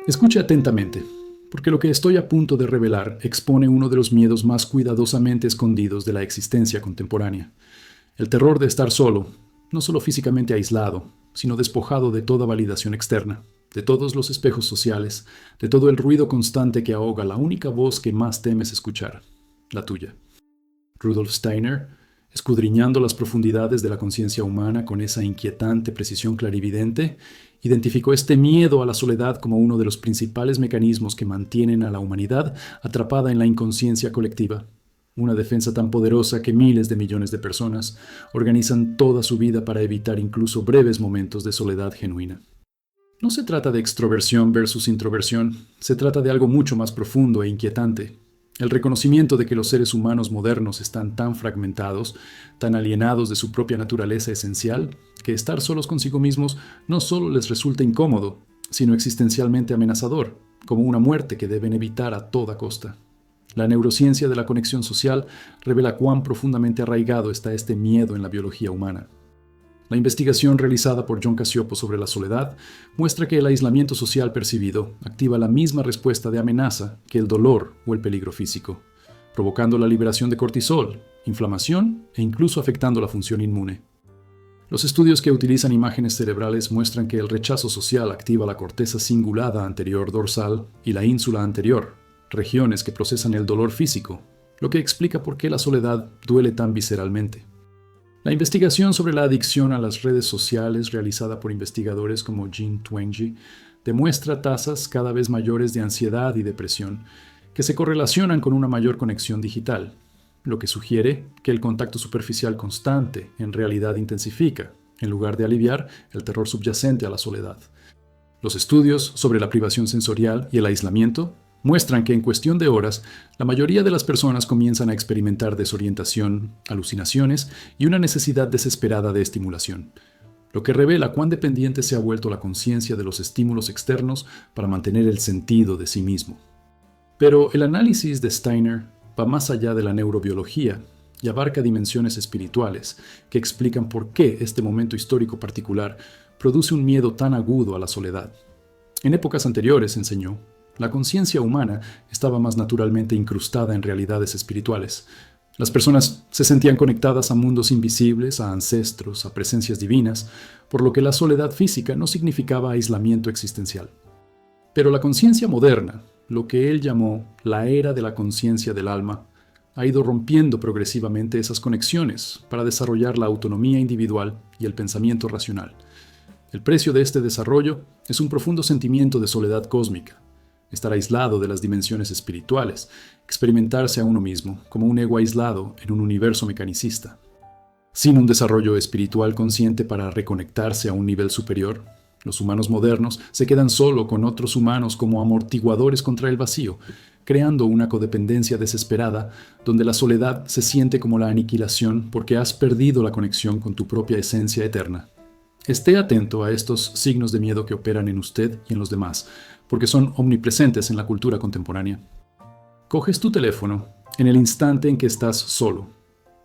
Escuche atentamente, porque lo que estoy a punto de revelar expone uno de los miedos más cuidadosamente escondidos de la existencia contemporánea. El terror de estar solo, no solo físicamente aislado, sino despojado de toda validación externa, de todos los espejos sociales, de todo el ruido constante que ahoga la única voz que más temes escuchar, la tuya. Rudolf Steiner, escudriñando las profundidades de la conciencia humana con esa inquietante precisión clarividente, identificó este miedo a la soledad como uno de los principales mecanismos que mantienen a la humanidad atrapada en la inconsciencia colectiva. Una defensa tan poderosa que miles de millones de personas organizan toda su vida para evitar incluso breves momentos de soledad genuina. No se trata de extroversión versus introversión, se trata de algo mucho más profundo e inquietante. El reconocimiento de que los seres humanos modernos están tan fragmentados, tan alienados de su propia naturaleza esencial, que estar solos consigo mismos no solo les resulta incómodo, sino existencialmente amenazador, como una muerte que deben evitar a toda costa. La neurociencia de la conexión social revela cuán profundamente arraigado está este miedo en la biología humana. La investigación realizada por John Cacioppo sobre la soledad muestra que el aislamiento social percibido activa la misma respuesta de amenaza que el dolor o el peligro físico, provocando la liberación de cortisol, inflamación e incluso afectando la función inmune. Los estudios que utilizan imágenes cerebrales muestran que el rechazo social activa la corteza cingulada anterior dorsal y la ínsula anterior, regiones que procesan el dolor físico, lo que explica por qué la soledad duele tan visceralmente. La investigación sobre la adicción a las redes sociales realizada por investigadores como Jean Twenge demuestra tasas cada vez mayores de ansiedad y depresión que se correlacionan con una mayor conexión digital, lo que sugiere que el contacto superficial constante en realidad intensifica, en lugar de aliviar, el terror subyacente a la soledad. Los estudios sobre la privación sensorial y el aislamiento muestran que en cuestión de horas, la mayoría de las personas comienzan a experimentar desorientación, alucinaciones y una necesidad desesperada de estimulación, lo que revela cuán dependiente se ha vuelto la conciencia de los estímulos externos para mantener el sentido de sí mismo. Pero el análisis de Steiner va más allá de la neurobiología y abarca dimensiones espirituales que explican por qué este momento histórico particular produce un miedo tan agudo a la soledad. En épocas anteriores, enseñó, la conciencia humana estaba más naturalmente incrustada en realidades espirituales. Las personas se sentían conectadas a mundos invisibles, a ancestros, a presencias divinas, por lo que la soledad física no significaba aislamiento existencial. Pero la conciencia moderna, lo que él llamó la era de la conciencia del alma, ha ido rompiendo progresivamente esas conexiones para desarrollar la autonomía individual y el pensamiento racional. El precio de este desarrollo es un profundo sentimiento de soledad cósmica, estar aislado de las dimensiones espirituales, experimentarse a uno mismo como un ego aislado en un universo mecanicista. Sin un desarrollo espiritual consciente para reconectarse a un nivel superior, los humanos modernos se quedan solo con otros humanos como amortiguadores contra el vacío, creando una codependencia desesperada donde la soledad se siente como la aniquilación porque has perdido la conexión con tu propia esencia eterna. Esté atento a estos signos de miedo que operan en usted y en los demás, porque son omnipresentes en la cultura contemporánea. Coges tu teléfono en el instante en que estás solo,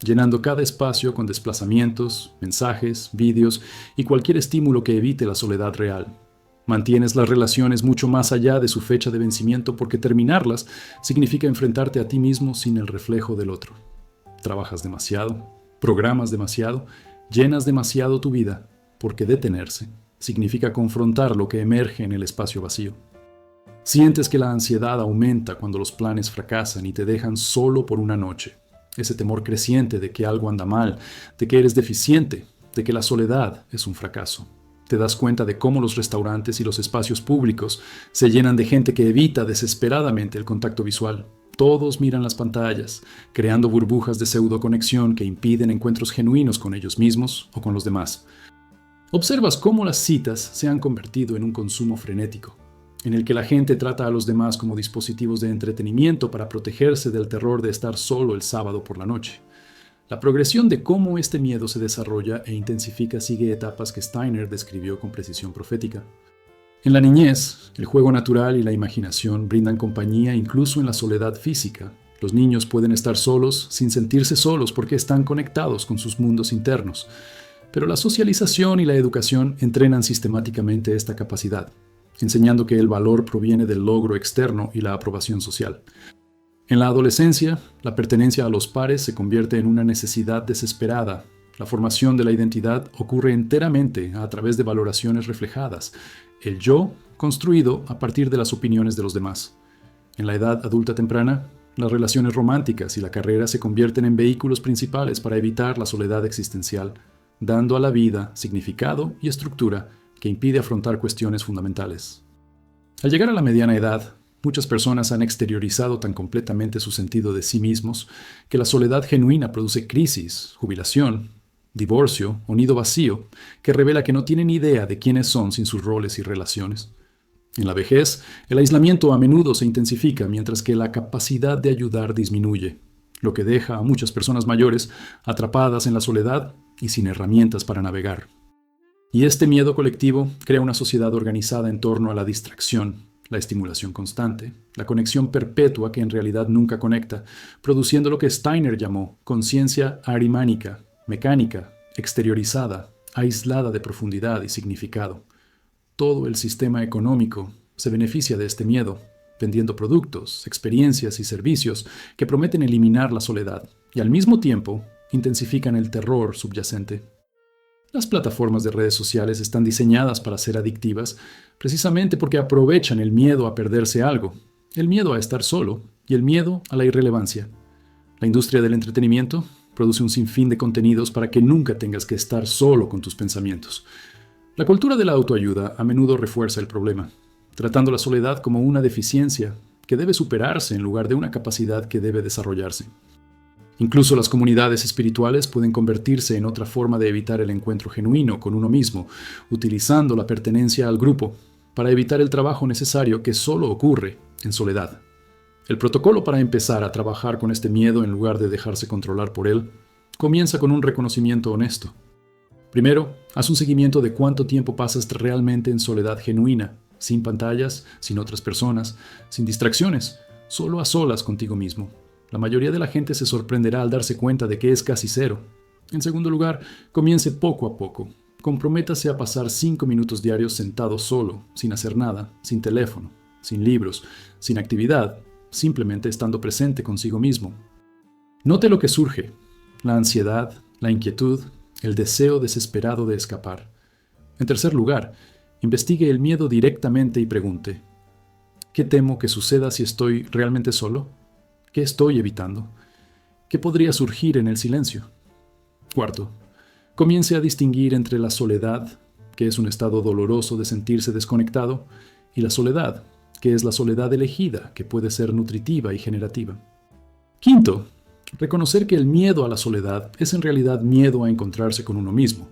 llenando cada espacio con desplazamientos, mensajes, vídeos y cualquier estímulo que evite la soledad real. Mantienes las relaciones mucho más allá de su fecha de vencimiento porque terminarlas significa enfrentarte a ti mismo sin el reflejo del otro. Trabajas demasiado, programas demasiado, llenas demasiado tu vida, porque detenerse significa confrontar lo que emerge en el espacio vacío. Sientes que la ansiedad aumenta cuando los planes fracasan y te dejan solo por una noche. Ese temor creciente de que algo anda mal, de que eres deficiente, de que la soledad es un fracaso. Te das cuenta de cómo los restaurantes y los espacios públicos se llenan de gente que evita desesperadamente el contacto visual. Todos miran las pantallas, creando burbujas de pseudoconexión que impiden encuentros genuinos con ellos mismos o con los demás. Observas cómo las citas se han convertido en un consumo frenético, en el que la gente trata a los demás como dispositivos de entretenimiento para protegerse del terror de estar solo el sábado por la noche. La progresión de cómo este miedo se desarrolla e intensifica sigue etapas que Steiner describió con precisión profética. En la niñez, el juego natural y la imaginación brindan compañía incluso en la soledad física. Los niños pueden estar solos sin sentirse solos porque están conectados con sus mundos internos. Pero la socialización y la educación entrenan sistemáticamente esta capacidad. enseñando que el valor proviene del logro externo y la aprobación social. En la adolescencia, la pertenencia a los pares se convierte en una necesidad desesperada. La formación de la identidad ocurre enteramente a través de valoraciones reflejadas, el yo construido a partir de las opiniones de los demás. En la edad adulta temprana, las relaciones románticas y la carrera se convierten en vehículos principales para evitar la soledad existencial, dando a la vida significado y estructura que impide afrontar cuestiones fundamentales. Al llegar a la mediana edad, muchas personas han exteriorizado tan completamente su sentido de sí mismos que la soledad genuina produce crisis, jubilación, divorcio o nido vacío que revela que no tienen idea de quiénes son sin sus roles y relaciones. En la vejez, el aislamiento a menudo se intensifica mientras que la capacidad de ayudar disminuye, lo que deja a muchas personas mayores atrapadas en la soledad y sin herramientas para navegar. Y este miedo colectivo crea una sociedad organizada en torno a la distracción, la estimulación constante, la conexión perpetua que en realidad nunca conecta, produciendo lo que Steiner llamó conciencia arimánica, mecánica, exteriorizada, aislada de profundidad y significado. Todo el sistema económico se beneficia de este miedo, vendiendo productos, experiencias y servicios que prometen eliminar la soledad y al mismo tiempo intensifican el terror subyacente. Las plataformas de redes sociales están diseñadas para ser adictivas precisamente porque aprovechan el miedo a perderse algo, el miedo a estar solo y el miedo a la irrelevancia. La industria del entretenimiento produce un sinfín de contenidos para que nunca tengas que estar solo con tus pensamientos. La cultura de la autoayuda a menudo refuerza el problema, tratando la soledad como una deficiencia que debe superarse en lugar de una capacidad que debe desarrollarse. Incluso las comunidades espirituales pueden convertirse en otra forma de evitar el encuentro genuino con uno mismo, utilizando la pertenencia al grupo para evitar el trabajo necesario que solo ocurre en soledad. El protocolo para empezar a trabajar con este miedo en lugar de dejarse controlar por él comienza con un reconocimiento honesto. Primero, haz un seguimiento de cuánto tiempo pasas realmente en soledad genuina, sin pantallas, sin otras personas, sin distracciones, solo a solas contigo mismo. La mayoría de la gente se sorprenderá al darse cuenta de que es casi cero. En segundo lugar, comience poco a poco. Comprométase a pasar 5 minutos diarios sentado solo, sin hacer nada, sin teléfono, sin libros, sin actividad, simplemente estando presente consigo mismo. Note lo que surge: la ansiedad, la inquietud, el deseo desesperado de escapar. En tercer lugar, investigue el miedo directamente y pregunte: ¿qué temo que suceda si estoy realmente solo? ¿Qué estoy evitando? ¿Qué podría surgir en el silencio? Cuarto, comience a distinguir entre la soledad, que es un estado doloroso de sentirse desconectado, y la soledad, que es la soledad elegida, que puede ser nutritiva y generativa. Quinto, reconocer que el miedo a la soledad es en realidad miedo a encontrarse con uno mismo,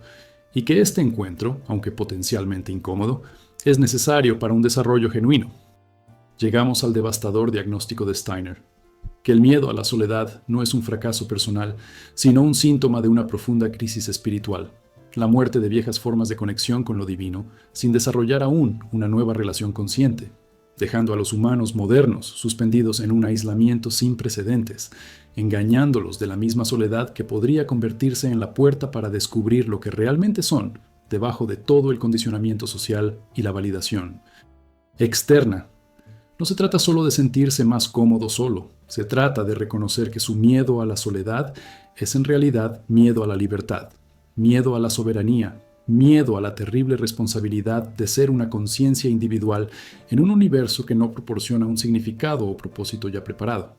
y que este encuentro, aunque potencialmente incómodo, es necesario para un desarrollo genuino. Llegamos al devastador diagnóstico de Steiner: que el miedo a la soledad no es un fracaso personal, sino un síntoma de una profunda crisis espiritual, la muerte de viejas formas de conexión con lo divino, sin desarrollar aún una nueva relación consciente, dejando a los humanos modernos suspendidos en un aislamiento sin precedentes, engañándolos de la misma soledad que podría convertirse en la puerta para descubrir lo que realmente son, debajo de todo el condicionamiento social y la validación externa. No se trata solo de sentirse más cómodo solo, se trata de reconocer que su miedo a la soledad es en realidad miedo a la libertad, miedo a la soberanía, miedo a la terrible responsabilidad de ser una conciencia individual en un universo que no proporciona un significado o propósito ya preparado.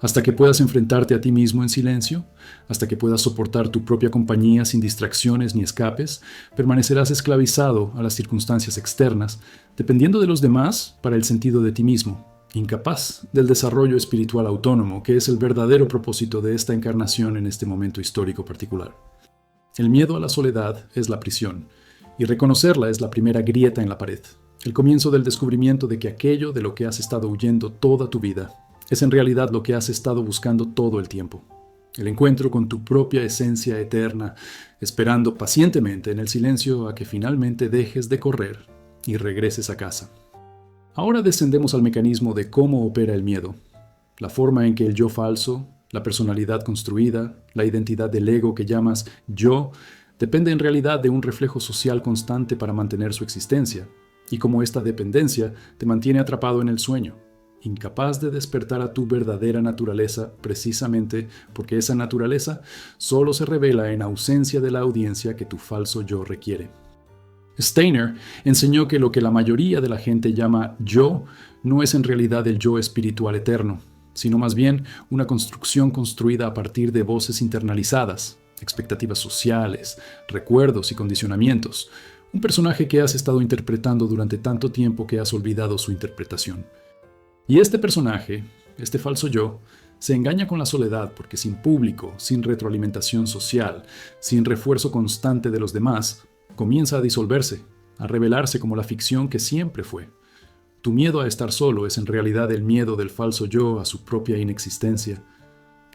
Hasta que puedas enfrentarte a ti mismo en silencio, hasta que puedas soportar tu propia compañía sin distracciones ni escapes, permanecerás esclavizado a las circunstancias externas, dependiendo de los demás para el sentido de ti mismo, incapaz del desarrollo espiritual autónomo, que es el verdadero propósito de esta encarnación en este momento histórico particular. El miedo a la soledad es la prisión, y reconocerla es la primera grieta en la pared, el comienzo del descubrimiento de que aquello de lo que has estado huyendo toda tu vida es en realidad lo que has estado buscando todo el tiempo. El encuentro con tu propia esencia eterna, esperando pacientemente en el silencio a que finalmente dejes de correr y regreses a casa. Ahora descendemos al mecanismo de cómo opera el miedo, la forma en que el yo falso, la personalidad construida, la identidad del ego que llamas yo, depende en realidad de un reflejo social constante para mantener su existencia, y cómo esta dependencia te mantiene atrapado en el sueño, incapaz de despertar a tu verdadera naturaleza precisamente porque esa naturaleza solo se revela en ausencia de la audiencia que tu falso yo requiere. Steiner enseñó que lo que la mayoría de la gente llama yo no es en realidad el yo espiritual eterno, sino más bien una construcción construida a partir de voces internalizadas, expectativas sociales, recuerdos y condicionamientos, un personaje que has estado interpretando durante tanto tiempo que has olvidado su interpretación. Y este personaje, este falso yo, se engaña con la soledad porque sin público, sin retroalimentación social, sin refuerzo constante de los demás, comienza a disolverse, a revelarse como la ficción que siempre fue. Tu miedo a estar solo es en realidad el miedo del falso yo a su propia inexistencia.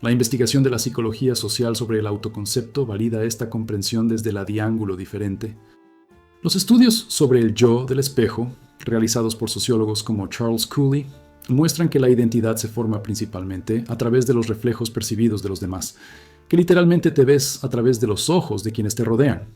La investigación de la psicología social sobre el autoconcepto valida esta comprensión desde el ángulo diferente. Los estudios sobre el yo del espejo, realizados por sociólogos como Charles Cooley, muestran que la identidad se forma principalmente a través de los reflejos percibidos de los demás, que literalmente te ves a través de los ojos de quienes te rodean.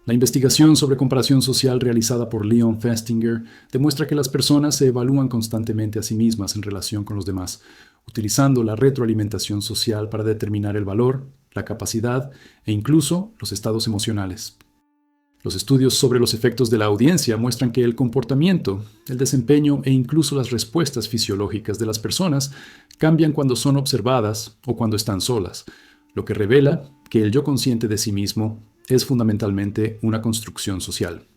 La investigación sobre comparación social realizada por Leon Festinger demuestra que las personas se evalúan constantemente a sí mismas en relación con los demás, utilizando la retroalimentación social para determinar el valor, la capacidad e incluso los estados emocionales. Los estudios sobre los efectos de la audiencia muestran que el comportamiento, el desempeño e incluso las respuestas fisiológicas de las personas cambian cuando son observadas o cuando están solas, lo que revela que el yo consciente de sí mismo es fundamentalmente una construcción social.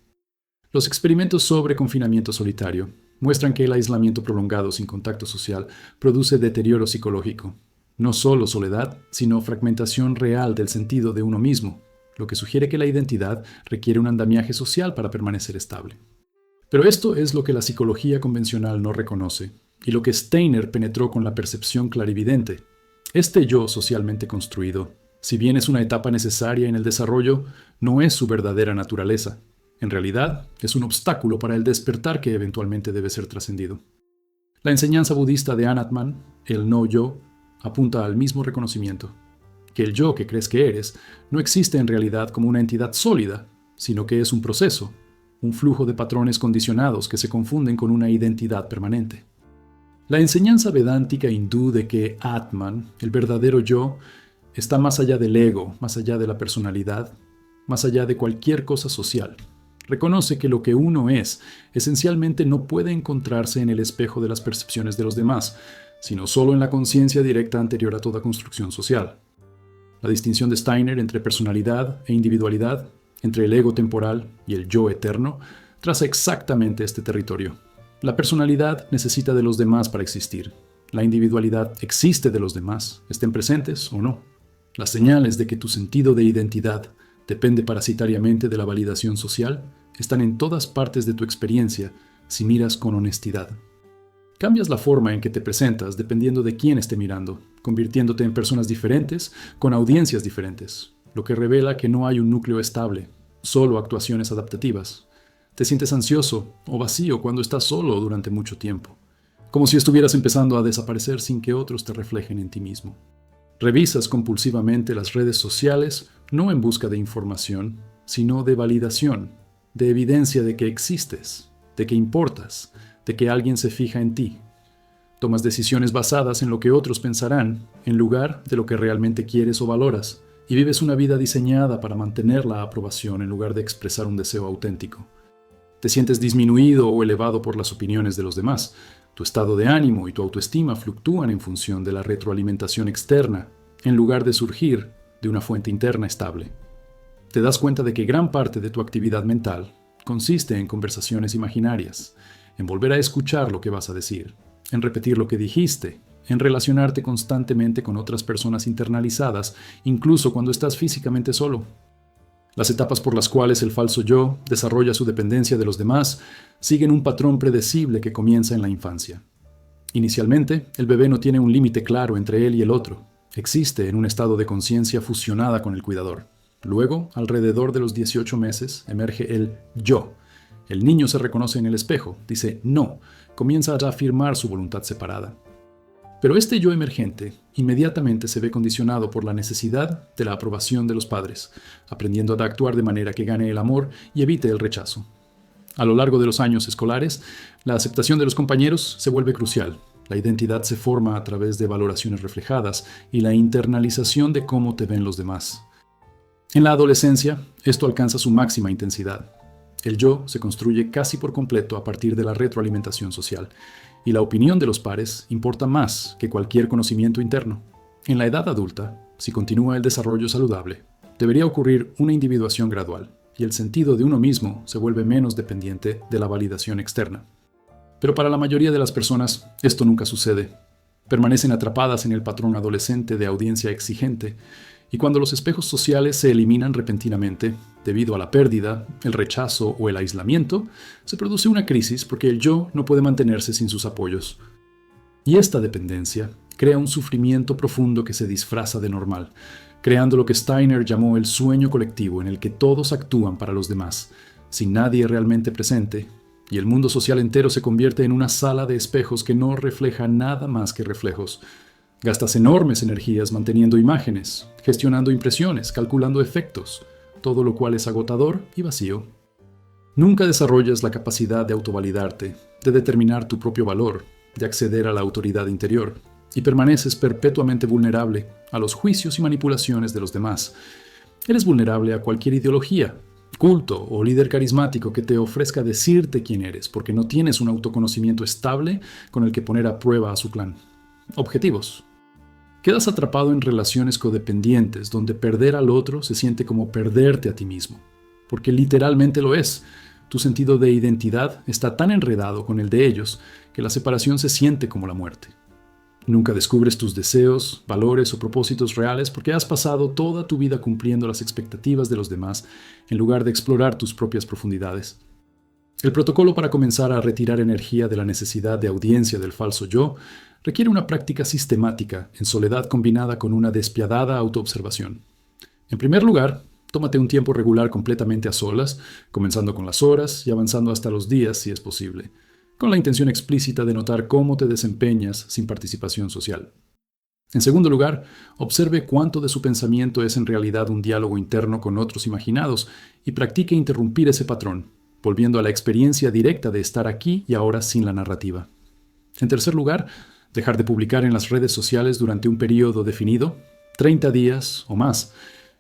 Los experimentos sobre confinamiento solitario muestran que el aislamiento prolongado sin contacto social produce deterioro psicológico, no solo soledad, sino fragmentación real del sentido de uno mismo, lo que sugiere que la identidad requiere un andamiaje social para permanecer estable. Pero esto es lo que la psicología convencional no reconoce, y lo que Steiner penetró con la percepción clarividente. Este yo socialmente construido, si bien es una etapa necesaria en el desarrollo, no es su verdadera naturaleza. En realidad, es un obstáculo para el despertar que eventualmente debe ser trascendido. La enseñanza budista de Anatman, el no-yo, apunta al mismo reconocimiento, que el yo que crees que eres no existe en realidad como una entidad sólida, sino que es un proceso, un flujo de patrones condicionados que se confunden con una identidad permanente. La enseñanza vedántica hindú de que Atman, el verdadero yo, está más allá del ego, más allá de la personalidad, más allá de cualquier cosa social. Reconoce que lo que uno es, esencialmente no puede encontrarse en el espejo de las percepciones de los demás, sino solo en la conciencia directa anterior a toda construcción social. La distinción de Steiner entre personalidad e individualidad, entre el ego temporal y el yo eterno, traza exactamente este territorio. La personalidad necesita de los demás para existir. La individualidad existe de los demás, estén presentes o no. Las señales de que tu sentido de identidad depende parasitariamente de la validación social están en todas partes de tu experiencia si miras con honestidad. Cambias la forma en que te presentas dependiendo de quién esté mirando, convirtiéndote en personas diferentes con audiencias diferentes, lo que revela que no hay un núcleo estable, solo actuaciones adaptativas. Te sientes ansioso o vacío cuando estás solo durante mucho tiempo, como si estuvieras empezando a desaparecer sin que otros te reflejen en ti mismo. Revisas compulsivamente las redes sociales no en busca de información, sino de validación, de evidencia de que existes, de que importas, de que alguien se fija en ti. Tomas decisiones basadas en lo que otros pensarán, en lugar de lo que realmente quieres o valoras, y vives una vida diseñada para mantener la aprobación en lugar de expresar un deseo auténtico. Te sientes disminuido o elevado por las opiniones de los demás. Tu estado de ánimo y tu autoestima fluctúan en función de la retroalimentación externa, en lugar de surgir de una fuente interna estable. Te das cuenta de que gran parte de tu actividad mental consiste en conversaciones imaginarias, en volver a escuchar lo que vas a decir, en repetir lo que dijiste, en relacionarte constantemente con otras personas internalizadas, incluso cuando estás físicamente solo. Las etapas por las cuales el falso yo desarrolla su dependencia de los demás siguen un patrón predecible que comienza en la infancia. Inicialmente, el bebé no tiene un límite claro entre él y el otro. Existe en un estado de conciencia fusionada con el cuidador. Luego, alrededor de los 18 meses, emerge el yo. El niño se reconoce en el espejo, dice no, comienza a reafirmar su voluntad separada. Pero este yo emergente inmediatamente se ve condicionado por la necesidad de la aprobación de los padres, aprendiendo a actuar de manera que gane el amor y evite el rechazo. A lo largo de los años escolares, la aceptación de los compañeros se vuelve crucial. La identidad se forma a través de valoraciones reflejadas y la internalización de cómo te ven los demás. En la adolescencia, esto alcanza su máxima intensidad. El yo se construye casi por completo a partir de la retroalimentación social, y la opinión de los pares importa más que cualquier conocimiento interno. En la edad adulta, si continúa el desarrollo saludable, debería ocurrir una individuación gradual, y el sentido de uno mismo se vuelve menos dependiente de la validación externa. Pero para la mayoría de las personas, esto nunca sucede. Permanecen atrapadas en el patrón adolescente de audiencia exigente, y cuando los espejos sociales se eliminan repentinamente, debido a la pérdida, el rechazo o el aislamiento, se produce una crisis porque el yo no puede mantenerse sin sus apoyos. Y esta dependencia crea un sufrimiento profundo que se disfraza de normal, creando lo que Steiner llamó el sueño colectivo en el que todos actúan para los demás, sin nadie realmente presente, y el mundo social entero se convierte en una sala de espejos que no refleja nada más que reflejos. Gastas enormes energías manteniendo imágenes, gestionando impresiones, calculando efectos, todo lo cual es agotador y vacío. Nunca desarrollas la capacidad de autovalidarte, de determinar tu propio valor, de acceder a la autoridad interior, y permaneces perpetuamente vulnerable a los juicios y manipulaciones de los demás. Eres vulnerable a cualquier ideología, culto o líder carismático que te ofrezca decirte quién eres, porque no tienes un autoconocimiento estable con el que poner a prueba a su plan. Objetivos. Quedas atrapado en relaciones codependientes donde perder al otro se siente como perderte a ti mismo, porque literalmente lo es. Tu sentido de identidad está tan enredado con el de ellos que la separación se siente como la muerte. Nunca descubres tus deseos, valores o propósitos reales porque has pasado toda tu vida cumpliendo las expectativas de los demás en lugar de explorar tus propias profundidades. El protocolo para comenzar a retirar energía de la necesidad de audiencia del falso yo requiere una práctica sistemática en soledad combinada con una despiadada autoobservación. En primer lugar, tómate un tiempo regular completamente a solas, comenzando con las horas y avanzando hasta los días si es posible, con la intención explícita de notar cómo te desempeñas sin participación social. En segundo lugar, observe cuánto de su pensamiento es en realidad un diálogo interno con otros imaginados y practique interrumpir ese patrón, volviendo a la experiencia directa de estar aquí y ahora sin la narrativa. En tercer lugar, dejar de publicar en las redes sociales durante un periodo definido, 30 días o más,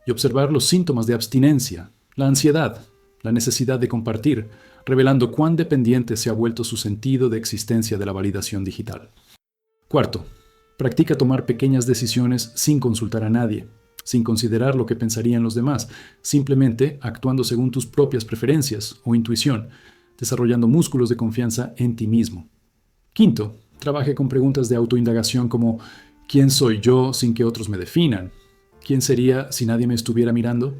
y observar los síntomas de abstinencia, la ansiedad, la necesidad de compartir, revelando cuán dependiente se ha vuelto su sentido de existencia de la validación digital. Cuarto, practica tomar pequeñas decisiones sin consultar a nadie, sin considerar lo que pensarían los demás, simplemente actuando según tus propias preferencias o intuición, desarrollando músculos de confianza en ti mismo. Quinto, trabaje con preguntas de autoindagación como ¿quién soy yo sin que otros me definan? ¿Quién sería si nadie me estuviera mirando?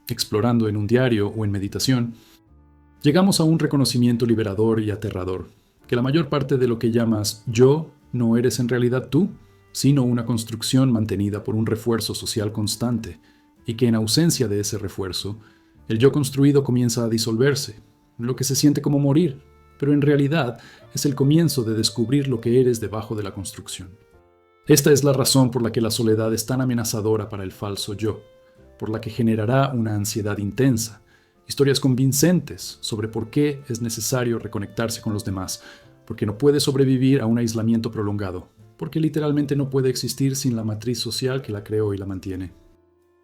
Explorando en un diario o en meditación. Llegamos a un reconocimiento liberador y aterrador, que la mayor parte de lo que llamas yo no eres en realidad tú, sino una construcción mantenida por un refuerzo social constante, y que en ausencia de ese refuerzo, el yo construido comienza a disolverse, lo que se siente como morir, pero en realidad es el comienzo de descubrir lo que eres debajo de la construcción. Esta es la razón por la que la soledad es tan amenazadora para el falso yo, por la que generará una ansiedad intensa, historias convincentes sobre por qué es necesario reconectarse con los demás, porque no puede sobrevivir a un aislamiento prolongado, porque literalmente no puede existir sin la matriz social que la creó y la mantiene.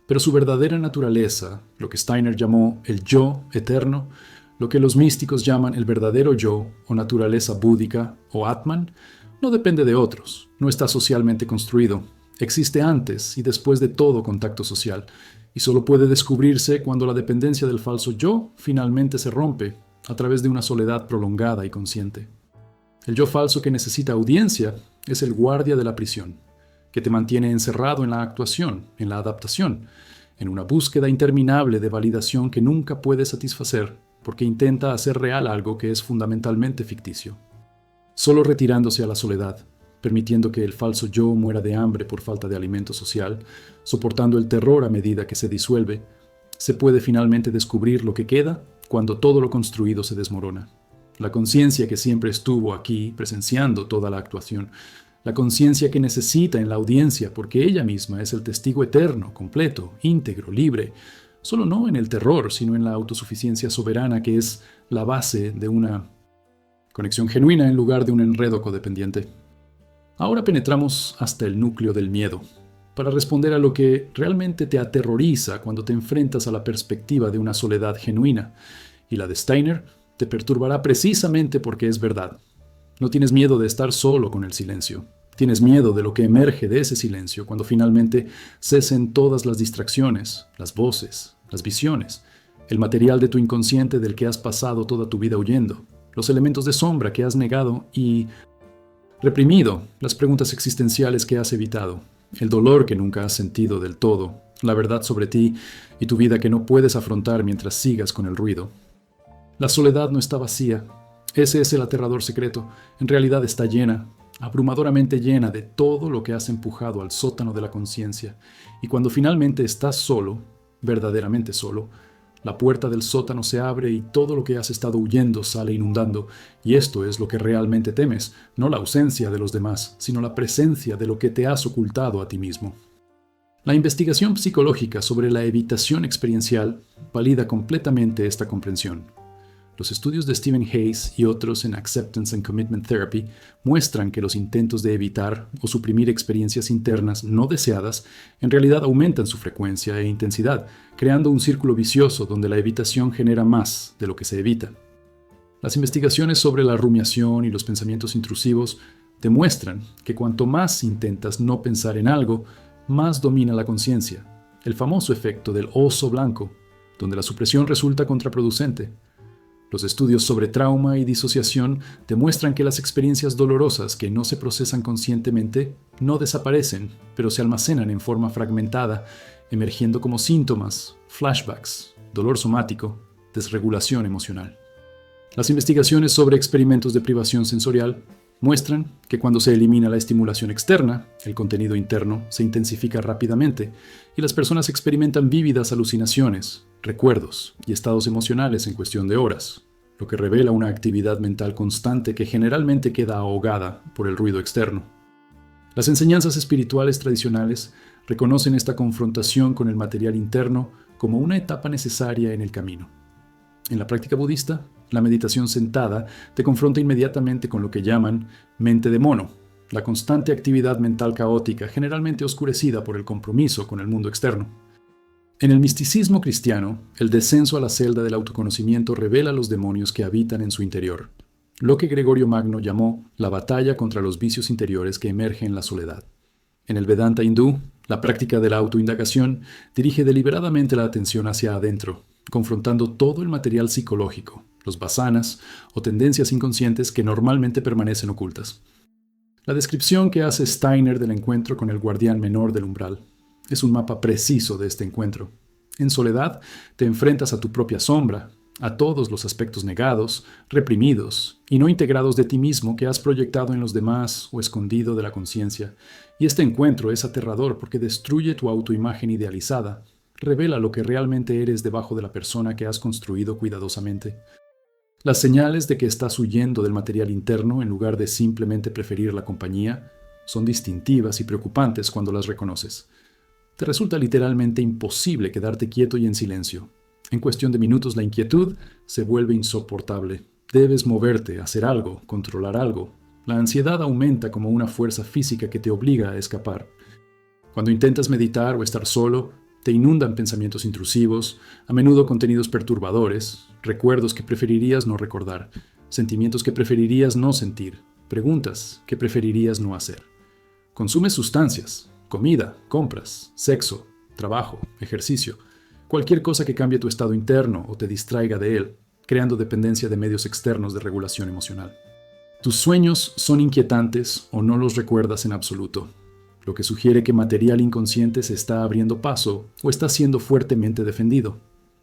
Pero su verdadera naturaleza, lo que Steiner llamó el yo eterno, lo que los místicos llaman el verdadero yo o naturaleza búdica o Atman, no depende de otros, no está socialmente construido, existe antes y después de todo contacto social, y solo puede descubrirse cuando la dependencia del falso yo finalmente se rompe a través de una soledad prolongada y consciente. El yo falso que necesita audiencia es el guardia de la prisión, que te mantiene encerrado en la actuación, en la adaptación, en una búsqueda interminable de validación que nunca puede satisfacer porque intenta hacer real algo que es fundamentalmente ficticio. Solo retirándose a la soledad, permitiendo que el falso yo muera de hambre por falta de alimento social, soportando el terror a medida que se disuelve, se puede finalmente descubrir lo que queda cuando todo lo construido se desmorona. La conciencia que siempre estuvo aquí presenciando toda la actuación, la conciencia que necesita en la audiencia porque ella misma es el testigo eterno, completo, íntegro, libre, Solo no en el terror, sino en la autosuficiencia soberana que es la base de una conexión genuina en lugar de un enredo codependiente. Ahora penetramos hasta el núcleo del miedo, para responder a lo que realmente te aterroriza cuando te enfrentas a la perspectiva de una soledad genuina. Y la de Steiner te perturbará precisamente porque es verdad. No tienes miedo de estar solo con el silencio. Tienes miedo de lo que emerge de ese silencio cuando finalmente cesen todas las distracciones, las voces, las visiones, el material de tu inconsciente del que has pasado toda tu vida huyendo, los elementos de sombra que has negado y reprimido, las preguntas existenciales que has evitado, el dolor que nunca has sentido del todo, la verdad sobre ti y tu vida que no puedes afrontar mientras sigas con el ruido. La soledad no está vacía. Ese es el aterrador secreto. En realidad está llena, abrumadoramente llena de todo lo que has empujado al sótano de la conciencia. Y cuando finalmente estás solo, verdaderamente solo, la puerta del sótano se abre y todo lo que has estado huyendo sale inundando. Y esto es lo que realmente temes, no la ausencia de los demás, sino la presencia de lo que te has ocultado a ti mismo. La investigación psicológica sobre la evitación experiencial valida completamente esta comprensión. Los estudios de Stephen Hayes y otros en Acceptance and Commitment Therapy muestran que los intentos de evitar o suprimir experiencias internas no deseadas en realidad aumentan su frecuencia e intensidad, creando un círculo vicioso donde la evitación genera más de lo que se evita. Las investigaciones sobre la rumiación y los pensamientos intrusivos demuestran que cuanto más intentas no pensar en algo, más domina la conciencia, el famoso efecto del oso blanco, donde la supresión resulta contraproducente. Los estudios sobre trauma y disociación demuestran que las experiencias dolorosas que no se procesan conscientemente no desaparecen, pero se almacenan en forma fragmentada, emergiendo como síntomas, flashbacks, dolor somático, desregulación emocional. Las investigaciones sobre experimentos de privación sensorial muestran que cuando se elimina la estimulación externa, el contenido interno se intensifica rápidamente y las personas experimentan vívidas alucinaciones, recuerdos y estados emocionales en cuestión de horas, lo que revela una actividad mental constante que generalmente queda ahogada por el ruido externo. Las enseñanzas espirituales tradicionales reconocen esta confrontación con el material interno como una etapa necesaria en el camino. En la práctica budista, la meditación sentada te confronta inmediatamente con lo que llaman mente de mono, la constante actividad mental caótica generalmente oscurecida por el compromiso con el mundo externo. En el misticismo cristiano, el descenso a la celda del autoconocimiento revela los demonios que habitan en su interior, lo que Gregorio Magno llamó la batalla contra los vicios interiores que emergen en la soledad. En el Vedanta hindú, la práctica de la autoindagación dirige deliberadamente la atención hacia adentro, confrontando todo el material psicológico, los vasanas o tendencias inconscientes que normalmente permanecen ocultas. La descripción que hace Steiner del encuentro con el guardián menor del umbral es un mapa preciso de este encuentro. En soledad, te enfrentas a tu propia sombra, a todos los aspectos negados, reprimidos y no integrados de ti mismo que has proyectado en los demás o escondido de la conciencia. Y este encuentro es aterrador porque destruye tu autoimagen idealizada, revela lo que realmente eres debajo de la persona que has construido cuidadosamente. Las señales de que estás huyendo del material interno en lugar de simplemente preferir la compañía son distintivas y preocupantes cuando las reconoces. Te resulta literalmente imposible quedarte quieto y en silencio. En cuestión de minutos la inquietud se vuelve insoportable. Debes moverte, hacer algo, controlar algo. La ansiedad aumenta como una fuerza física que te obliga a escapar. Cuando intentas meditar o estar solo, te inundan pensamientos intrusivos, a menudo contenidos perturbadores, recuerdos que preferirías no recordar, sentimientos que preferirías no sentir, preguntas que preferirías no hacer. Consumes sustancias, comida, compras, sexo, trabajo, ejercicio, cualquier cosa que cambie tu estado interno o te distraiga de él, creando dependencia de medios externos de regulación emocional. Tus sueños son inquietantes o no los recuerdas en absoluto, lo que sugiere que material inconsciente se está abriendo paso o está siendo fuertemente defendido.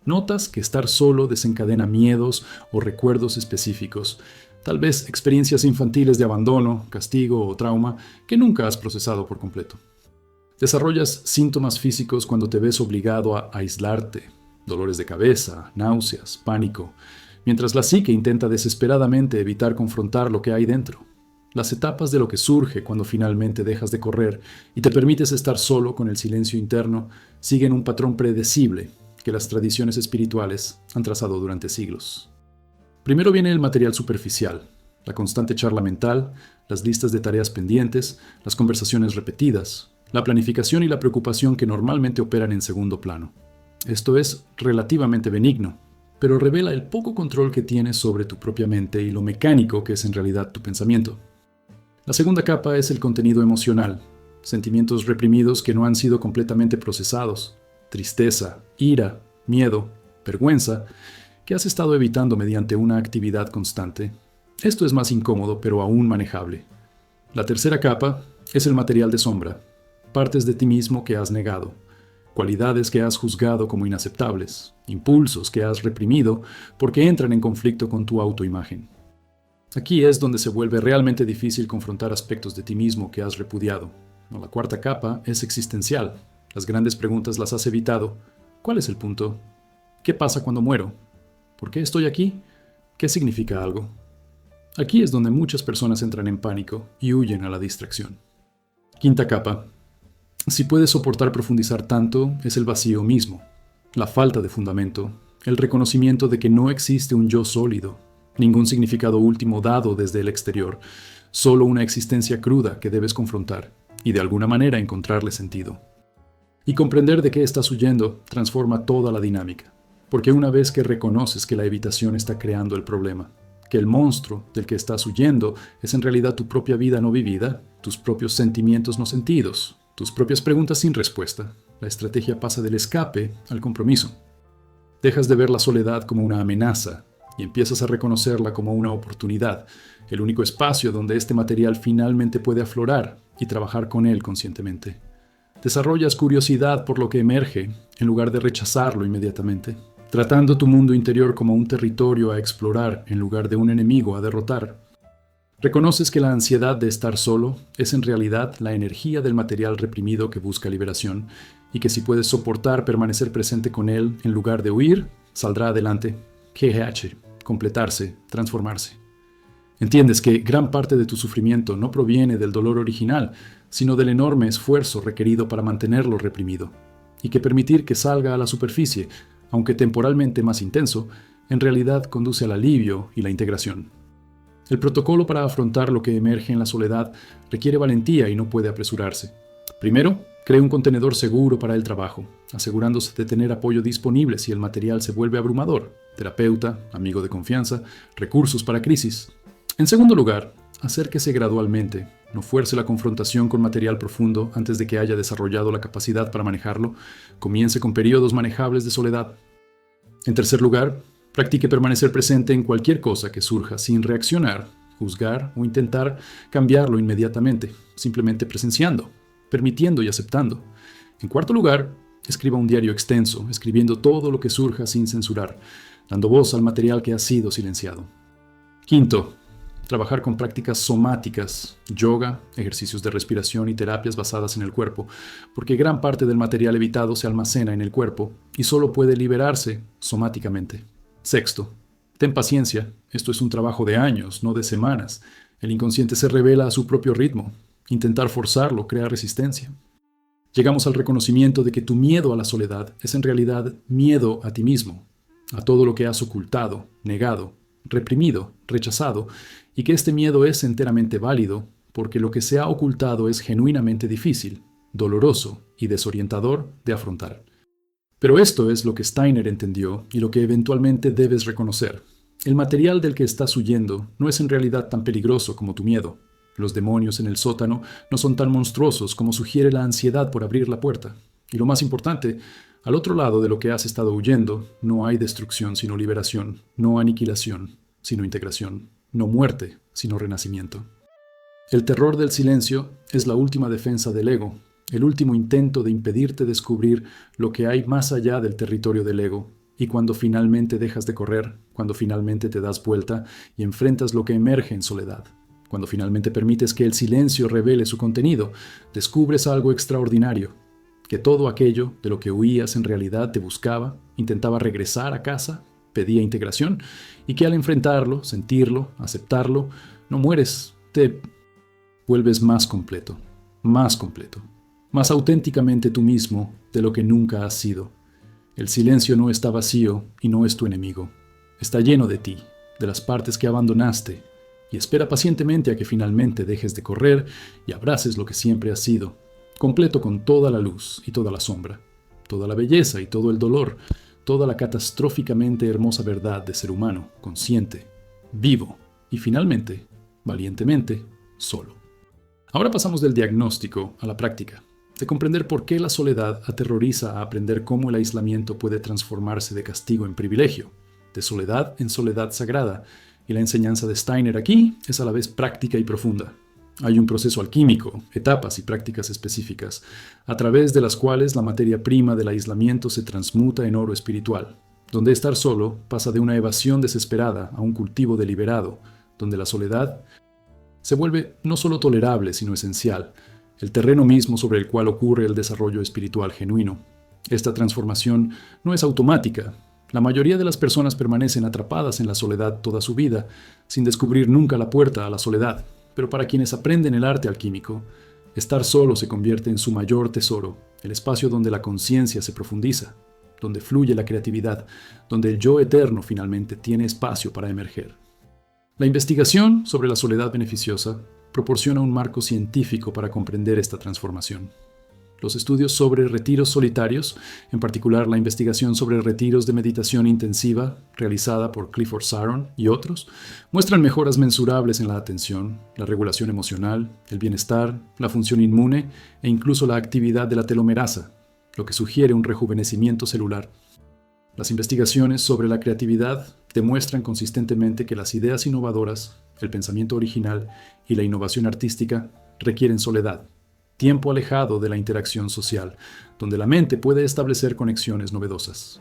Notas que estar solo desencadena miedos o recuerdos específicos, tal vez experiencias infantiles de abandono, castigo o trauma que nunca has procesado por completo. Desarrollas síntomas físicos cuando te ves obligado a aislarte, dolores de cabeza, náuseas, pánico, mientras la psique intenta desesperadamente evitar confrontar lo que hay dentro. Las etapas de lo que surge cuando finalmente dejas de correr y te permites estar solo con el silencio interno siguen un patrón predecible, que las tradiciones espirituales han trazado durante siglos. Primero viene el material superficial, la constante charla mental, las listas de tareas pendientes, las conversaciones repetidas, la planificación y la preocupación que normalmente operan en segundo plano. Esto es relativamente benigno, pero revela el poco control que tienes sobre tu propia mente y lo mecánico que es en realidad tu pensamiento. La segunda capa es el contenido emocional, sentimientos reprimidos que no han sido completamente procesados, tristeza, ira, miedo, vergüenza, que has estado evitando mediante una actividad constante. Esto es más incómodo, pero aún manejable. La tercera capa es el material de sombra, partes de ti mismo que has negado, cualidades que has juzgado como inaceptables, impulsos que has reprimido porque entran en conflicto con tu autoimagen. Aquí es donde se vuelve realmente difícil confrontar aspectos de ti mismo que has repudiado. La cuarta capa es existencial. Las grandes preguntas las has evitado. ¿Cuál es el punto? ¿Qué pasa cuando muero? ¿Por qué estoy aquí? ¿Qué significa algo? Aquí es donde muchas personas entran en pánico y huyen a la distracción. Quinta capa. Si puedes soportar profundizar tanto, es el vacío mismo, la falta de fundamento, el reconocimiento de que no existe un yo sólido, ningún significado último dado desde el exterior, solo una existencia cruda que debes confrontar y de alguna manera encontrarle sentido. Y comprender de qué estás huyendo transforma toda la dinámica, porque una vez que reconoces que la evitación está creando el problema, que el monstruo del que estás huyendo es en realidad tu propia vida no vivida, tus propios sentimientos no sentidos, tus propias preguntas sin respuesta, la estrategia pasa del escape al compromiso. Dejas de ver la soledad como una amenaza y empiezas a reconocerla como una oportunidad, el único espacio donde este material finalmente puede aflorar y trabajar con él conscientemente. Desarrollas curiosidad por lo que emerge en lugar de rechazarlo inmediatamente, tratando tu mundo interior como un territorio a explorar en lugar de un enemigo a derrotar. Reconoces que la ansiedad de estar solo es en realidad la energía del material reprimido que busca liberación y que si puedes soportar permanecer presente con él en lugar de huir, saldrá adelante. GH, completarse, transformarse. Entiendes que gran parte de tu sufrimiento no proviene del dolor original, sino del enorme esfuerzo requerido para mantenerlo reprimido, y que permitir que salga a la superficie, aunque temporalmente más intenso, en realidad conduce al alivio y la integración. El protocolo para afrontar lo que emerge en la soledad requiere valentía y no puede apresurarse. Primero, cree un contenedor seguro para el trabajo, asegurándose de tener apoyo disponible si el material se vuelve abrumador, terapeuta, amigo de confianza, recursos para crisis. En segundo lugar, acérquese gradualmente, no fuerce la confrontación con material profundo antes de que haya desarrollado la capacidad para manejarlo, comience con periodos manejables de soledad. En tercer lugar, practique permanecer presente en cualquier cosa que surja sin reaccionar, juzgar o intentar cambiarlo inmediatamente, simplemente presenciando, permitiendo y aceptando. En cuarto lugar, escriba un diario extenso, escribiendo todo lo que surja sin censurar, dando voz al material que ha sido silenciado. Quinto, trabajar con prácticas somáticas, yoga, ejercicios de respiración y terapias basadas en el cuerpo, porque gran parte del material evitado se almacena en el cuerpo y solo puede liberarse somáticamente. Sexto, ten paciencia, esto es un trabajo de años, no de semanas. El inconsciente se revela a su propio ritmo. Intentar forzarlo crea resistencia. Llegamos al reconocimiento de que tu miedo a la soledad es en realidad miedo a ti mismo, a todo lo que has ocultado, negado, reprimido, rechazado, y que este miedo es enteramente válido porque lo que se ha ocultado es genuinamente difícil, doloroso y desorientador de afrontar. Pero esto es lo que Steiner entendió y lo que eventualmente debes reconocer. El material del que estás huyendo no es en realidad tan peligroso como tu miedo. Los demonios en el sótano no son tan monstruosos como sugiere la ansiedad por abrir la puerta. Y lo más importante, al otro lado de lo que has estado huyendo, no hay destrucción sino liberación, no aniquilación sino integración, no muerte sino renacimiento. El terror del silencio es la última defensa del ego, el último intento de impedirte descubrir lo que hay más allá del territorio del ego, y cuando finalmente dejas de correr, cuando finalmente te das vuelta y enfrentas lo que emerge en soledad, cuando finalmente permites que el silencio revele su contenido, descubres algo extraordinario, que todo aquello de lo que huías en realidad te buscaba, intentaba regresar a casa, pedía integración, y que al enfrentarlo, sentirlo, aceptarlo, no mueres, te vuelves más completo, más auténticamente tú mismo de lo que nunca has sido. El silencio no está vacío y no es tu enemigo. Está lleno de ti, de las partes que abandonaste, y espera pacientemente a que finalmente dejes de correr y abraces lo que siempre has sido, completo con toda la luz y toda la sombra, toda la belleza y todo el dolor, toda la catastróficamente hermosa verdad de ser humano, consciente, vivo y finalmente, valientemente, solo. Ahora pasamos del diagnóstico a la práctica, de comprender por qué la soledad aterroriza a aprender cómo el aislamiento puede transformarse de castigo en privilegio, de soledad en soledad sagrada, y la enseñanza de Steiner aquí es a la vez práctica y profunda. Hay un proceso alquímico, etapas y prácticas específicas, a través de las cuales la materia prima del aislamiento se transmuta en oro espiritual, donde estar solo pasa de una evasión desesperada a un cultivo deliberado, donde la soledad se vuelve no solo tolerable, sino esencial, el terreno mismo sobre el cual ocurre el desarrollo espiritual genuino. Esta transformación no es automática. La mayoría de las personas permanecen atrapadas en la soledad toda su vida, sin descubrir nunca la puerta a la soledad. Pero para quienes aprenden el arte alquímico, estar solo se convierte en su mayor tesoro, el espacio donde la conciencia se profundiza, donde fluye la creatividad, donde el yo eterno finalmente tiene espacio para emerger. La investigación sobre la soledad beneficiosa proporciona un marco científico para comprender esta transformación. Los estudios sobre retiros solitarios, en particular la investigación sobre retiros de meditación intensiva realizada por Clifford Saron y otros, muestran mejoras mensurables en la atención, la regulación emocional, el bienestar, la función inmune e incluso la actividad de la telomerasa, lo que sugiere un rejuvenecimiento celular. Las investigaciones sobre la creatividad demuestran consistentemente que las ideas innovadoras, el pensamiento original y la innovación artística requieren soledad, tiempo alejado de la interacción social, donde la mente puede establecer conexiones novedosas.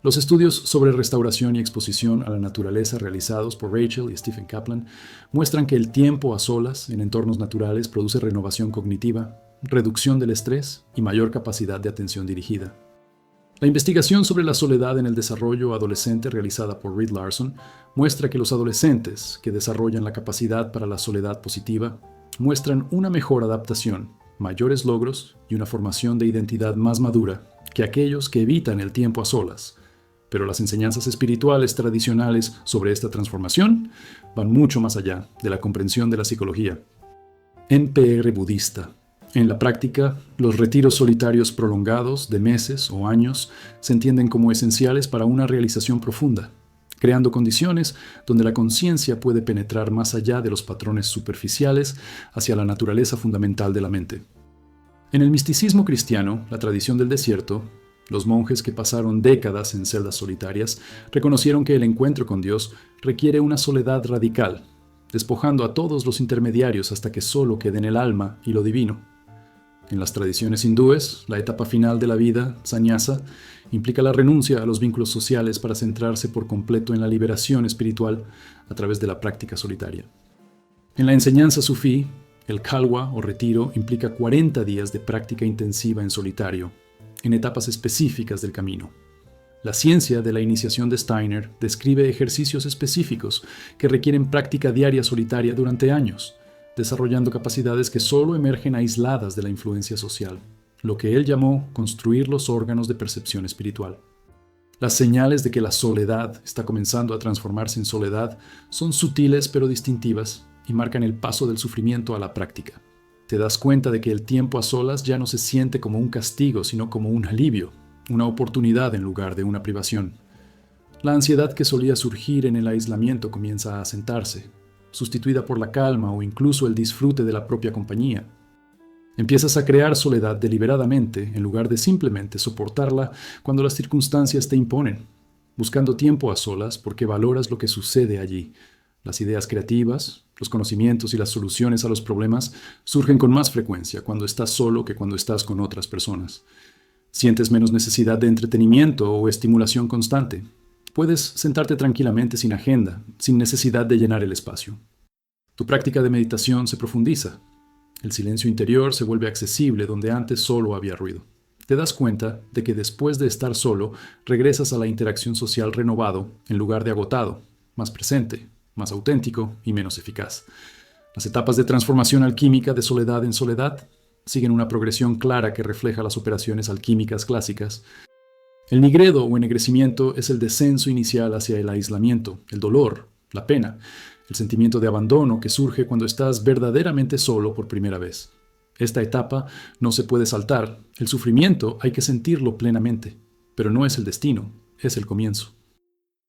Los estudios sobre restauración y exposición a la naturaleza realizados por Rachel y Stephen Kaplan muestran que el tiempo a solas en entornos naturales produce renovación cognitiva, reducción del estrés y mayor capacidad de atención dirigida. La investigación sobre la soledad en el desarrollo adolescente realizada por Reed Larson muestra que los adolescentes que desarrollan la capacidad para la soledad positiva muestran una mejor adaptación, mayores logros y una formación de identidad más madura que aquellos que evitan el tiempo a solas. Pero las enseñanzas espirituales tradicionales sobre esta transformación van mucho más allá de la comprensión de la psicología. NPR budista. En la práctica, los retiros solitarios prolongados de meses o años se entienden como esenciales para una realización profunda, creando condiciones donde la conciencia puede penetrar más allá de los patrones superficiales hacia la naturaleza fundamental de la mente. En el misticismo cristiano, la tradición del desierto, los monjes que pasaron décadas en celdas solitarias reconocieron que el encuentro con Dios requiere una soledad radical, despojando a todos los intermediarios hasta que solo queden el alma y lo divino. En las tradiciones hindúes, la etapa final de la vida, sannyasa, implica la renuncia a los vínculos sociales para centrarse por completo en la liberación espiritual a través de la práctica solitaria. En la enseñanza sufí, el khalwa o retiro implica 40 días de práctica intensiva en solitario, en etapas específicas del camino. La ciencia de la iniciación de Steiner describe ejercicios específicos que requieren práctica diaria solitaria durante años, desarrollando capacidades que solo emergen aisladas de la influencia social, lo que él llamó construir los órganos de percepción espiritual. Las señales de que la soledad está comenzando a transformarse en soledad son sutiles pero distintivas y marcan el paso del sufrimiento a la práctica. Te das cuenta de que el tiempo a solas ya no se siente como un castigo, sino como un alivio, una oportunidad en lugar de una privación. La ansiedad que solía surgir en el aislamiento comienza a asentarse, sustituida por la calma o incluso el disfrute de la propia compañía. Empiezas a crear soledad deliberadamente en lugar de simplemente soportarla cuando las circunstancias te imponen, buscando tiempo a solas porque valoras lo que sucede allí. Las ideas creativas, los conocimientos y las soluciones a los problemas surgen con más frecuencia cuando estás solo que cuando estás con otras personas. Sientes menos necesidad de entretenimiento o estimulación constante. Puedes sentarte tranquilamente sin agenda, sin necesidad de llenar el espacio. Tu práctica de meditación se profundiza. El silencio interior se vuelve accesible donde antes solo había ruido. Te das cuenta de que después de estar solo, regresas a la interacción social renovado en lugar de agotado, más presente, más auténtico y menos eficaz. Las etapas de transformación alquímica de soledad en soledad siguen una progresión clara que refleja las operaciones alquímicas clásicas. El nigredo o ennegrecimiento es el descenso inicial hacia el aislamiento, el dolor, la pena, el sentimiento de abandono que surge cuando estás verdaderamente solo por primera vez. Esta etapa no se puede saltar, el sufrimiento hay que sentirlo plenamente, pero no es el destino, es el comienzo.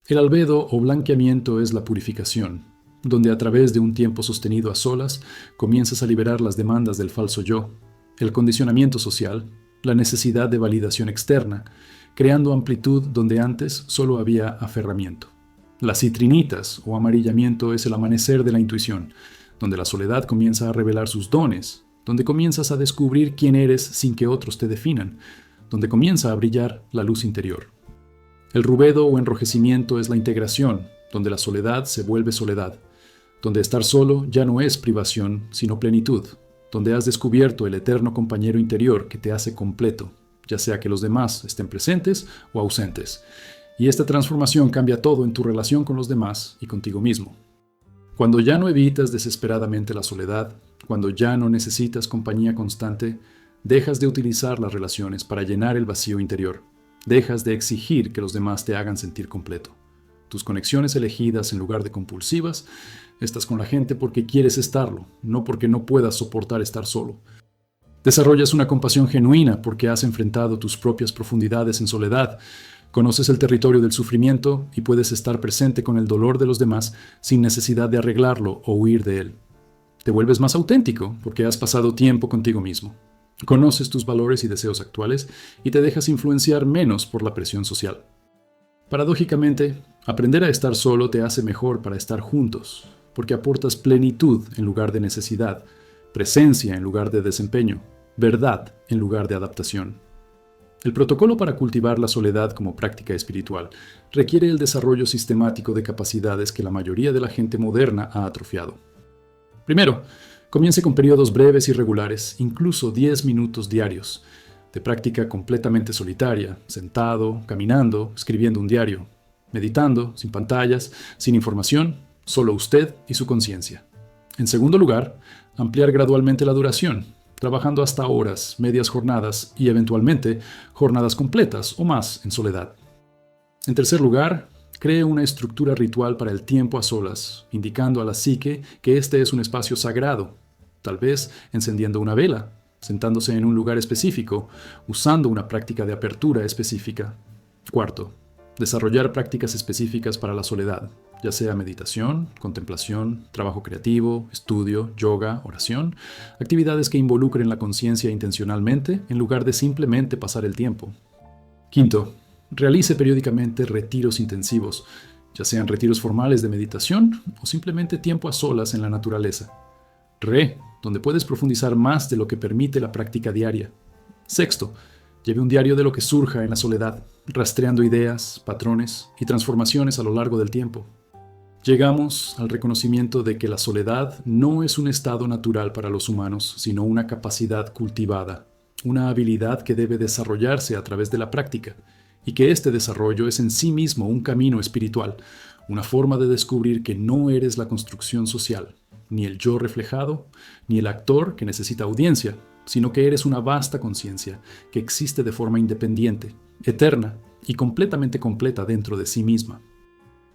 El albedo o blanqueamiento es la purificación, donde a través de un tiempo sostenido a solas comienzas a liberar las demandas del falso yo, el condicionamiento social, la necesidad de validación externa, creando amplitud donde antes solo había aferramiento. Las citrinitas o amarillamiento es el amanecer de la intuición, donde la soledad comienza a revelar sus dones, donde comienzas a descubrir quién eres sin que otros te definan, donde comienza a brillar la luz interior. El rubedo o enrojecimiento es la integración, donde la soledad se vuelve soledad, donde estar solo ya no es privación, sino plenitud, donde has descubierto el eterno compañero interior que te hace completo, ya sea que los demás estén presentes o ausentes. Y esta transformación cambia todo en tu relación con los demás y contigo mismo. Cuando ya no evitas desesperadamente la soledad, cuando ya no necesitas compañía constante, dejas de utilizar las relaciones para llenar el vacío interior. Dejas de exigir que los demás te hagan sentir completo. Tus conexiones elegidas en lugar de compulsivas, estás con la gente porque quieres estarlo, no porque no puedas soportar estar solo. Desarrollas una compasión genuina porque has enfrentado tus propias profundidades en soledad. Conoces el territorio del sufrimiento y puedes estar presente con el dolor de los demás sin necesidad de arreglarlo o huir de él. Te vuelves más auténtico porque has pasado tiempo contigo mismo. Conoces tus valores y deseos actuales y te dejas influenciar menos por la presión social. Paradójicamente, aprender a estar solo te hace mejor para estar juntos, porque aportas plenitud en lugar de necesidad, presencia en lugar de desempeño, verdad en lugar de adaptación. El protocolo para cultivar la soledad como práctica espiritual requiere el desarrollo sistemático de capacidades que la mayoría de la gente moderna ha atrofiado. Primero, comience con periodos breves y regulares, incluso 10 minutos diarios, de práctica completamente solitaria, sentado, caminando, escribiendo un diario, meditando, sin pantallas, sin información, solo usted y su conciencia. En segundo lugar, ampliar gradualmente la duración, trabajando hasta horas, medias jornadas y eventualmente jornadas completas o más en soledad. En tercer lugar, cree una estructura ritual para el tiempo a solas, indicando a la psique que este es un espacio sagrado, tal vez encendiendo una vela, sentándose en un lugar específico, usando una práctica de apertura específica. Cuarto, desarrollar prácticas específicas para la soledad, ya sea meditación, contemplación, trabajo creativo, estudio, yoga, oración, actividades que involucren la conciencia intencionalmente en lugar de simplemente pasar el tiempo. Quinto, realice periódicamente retiros intensivos, ya sean retiros formales de meditación o simplemente tiempo a solas en la naturaleza. Donde puedes profundizar más de lo que permite la práctica diaria. Sexto, lleve un diario de lo que surja en la soledad, rastreando ideas, patrones y transformaciones a lo largo del tiempo. Llegamos al reconocimiento de que la soledad no es un estado natural para los humanos, sino una capacidad cultivada, una habilidad que debe desarrollarse a través de la práctica, y que este desarrollo es en sí mismo un camino espiritual, una forma de descubrir que no eres la construcción social, ni el yo reflejado, ni el actor que necesita audiencia, sino que eres una vasta conciencia que existe de forma independiente, eterna y completamente completa dentro de sí misma.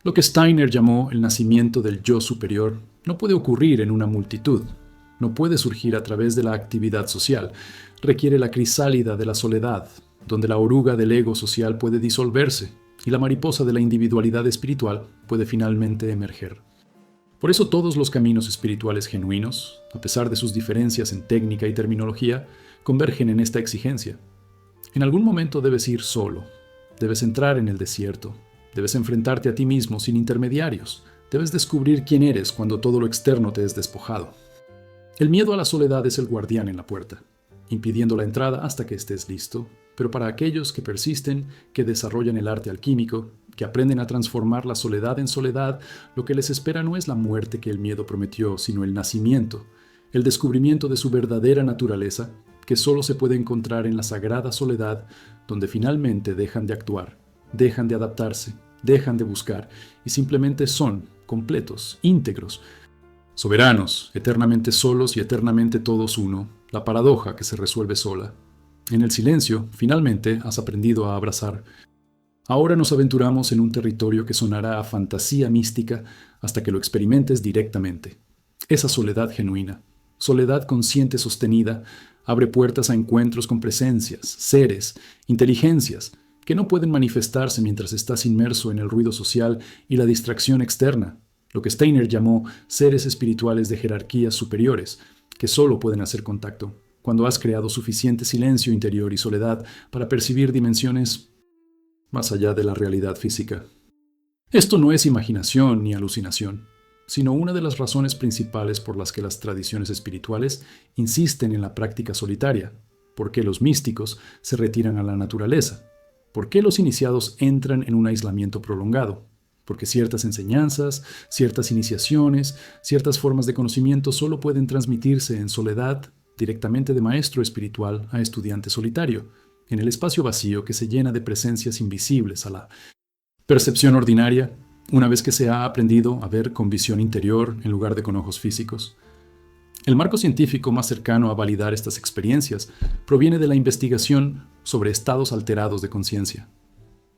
Lo que Steiner llamó el nacimiento del yo superior no puede ocurrir en una multitud, no puede surgir a través de la actividad social, requiere la crisálida de la soledad, donde la oruga del ego social puede disolverse y la mariposa de la individualidad espiritual puede finalmente emerger. Por eso todos los caminos espirituales genuinos, a pesar de sus diferencias en técnica y terminología, convergen en esta exigencia. En algún momento debes ir solo, debes entrar en el desierto, debes enfrentarte a ti mismo sin intermediarios, debes descubrir quién eres cuando todo lo externo te es despojado. El miedo a la soledad es el guardián en la puerta, impidiendo la entrada hasta que estés listo, pero para aquellos que persisten, que desarrollan el arte alquímico, que aprenden a transformar la soledad en soledad, lo que les espera no es la muerte que el miedo prometió, sino el nacimiento, el descubrimiento de su verdadera naturaleza, que solo se puede encontrar en la sagrada soledad, donde finalmente dejan de actuar, dejan de adaptarse, dejan de buscar, y simplemente son completos, íntegros, soberanos, eternamente solos y eternamente todos uno, la paradoja que se resuelve sola. En el silencio, finalmente, has aprendido a abrazar. Ahora nos aventuramos en un territorio que sonará a fantasía mística hasta que lo experimentes directamente. Esa soledad genuina, soledad consciente sostenida, abre puertas a encuentros con presencias, seres, inteligencias, que no pueden manifestarse mientras estás inmerso en el ruido social y la distracción externa, lo que Steiner llamó seres espirituales de jerarquías superiores, que solo pueden hacer contacto cuando has creado suficiente silencio interior y soledad para percibir dimensiones más allá de la realidad física. Esto no es imaginación ni alucinación, sino una de las razones principales por las que las tradiciones espirituales insisten en la práctica solitaria, por qué los místicos se retiran a la naturaleza, por qué los iniciados entran en un aislamiento prolongado, porque ciertas enseñanzas, ciertas iniciaciones, ciertas formas de conocimiento solo pueden transmitirse en soledad directamente de maestro espiritual a estudiante solitario, en el espacio vacío que se llena de presencias invisibles a la percepción ordinaria, una vez que se ha aprendido a ver con visión interior en lugar de con ojos físicos. El marco científico más cercano a validar estas experiencias proviene de la investigación sobre estados alterados de conciencia.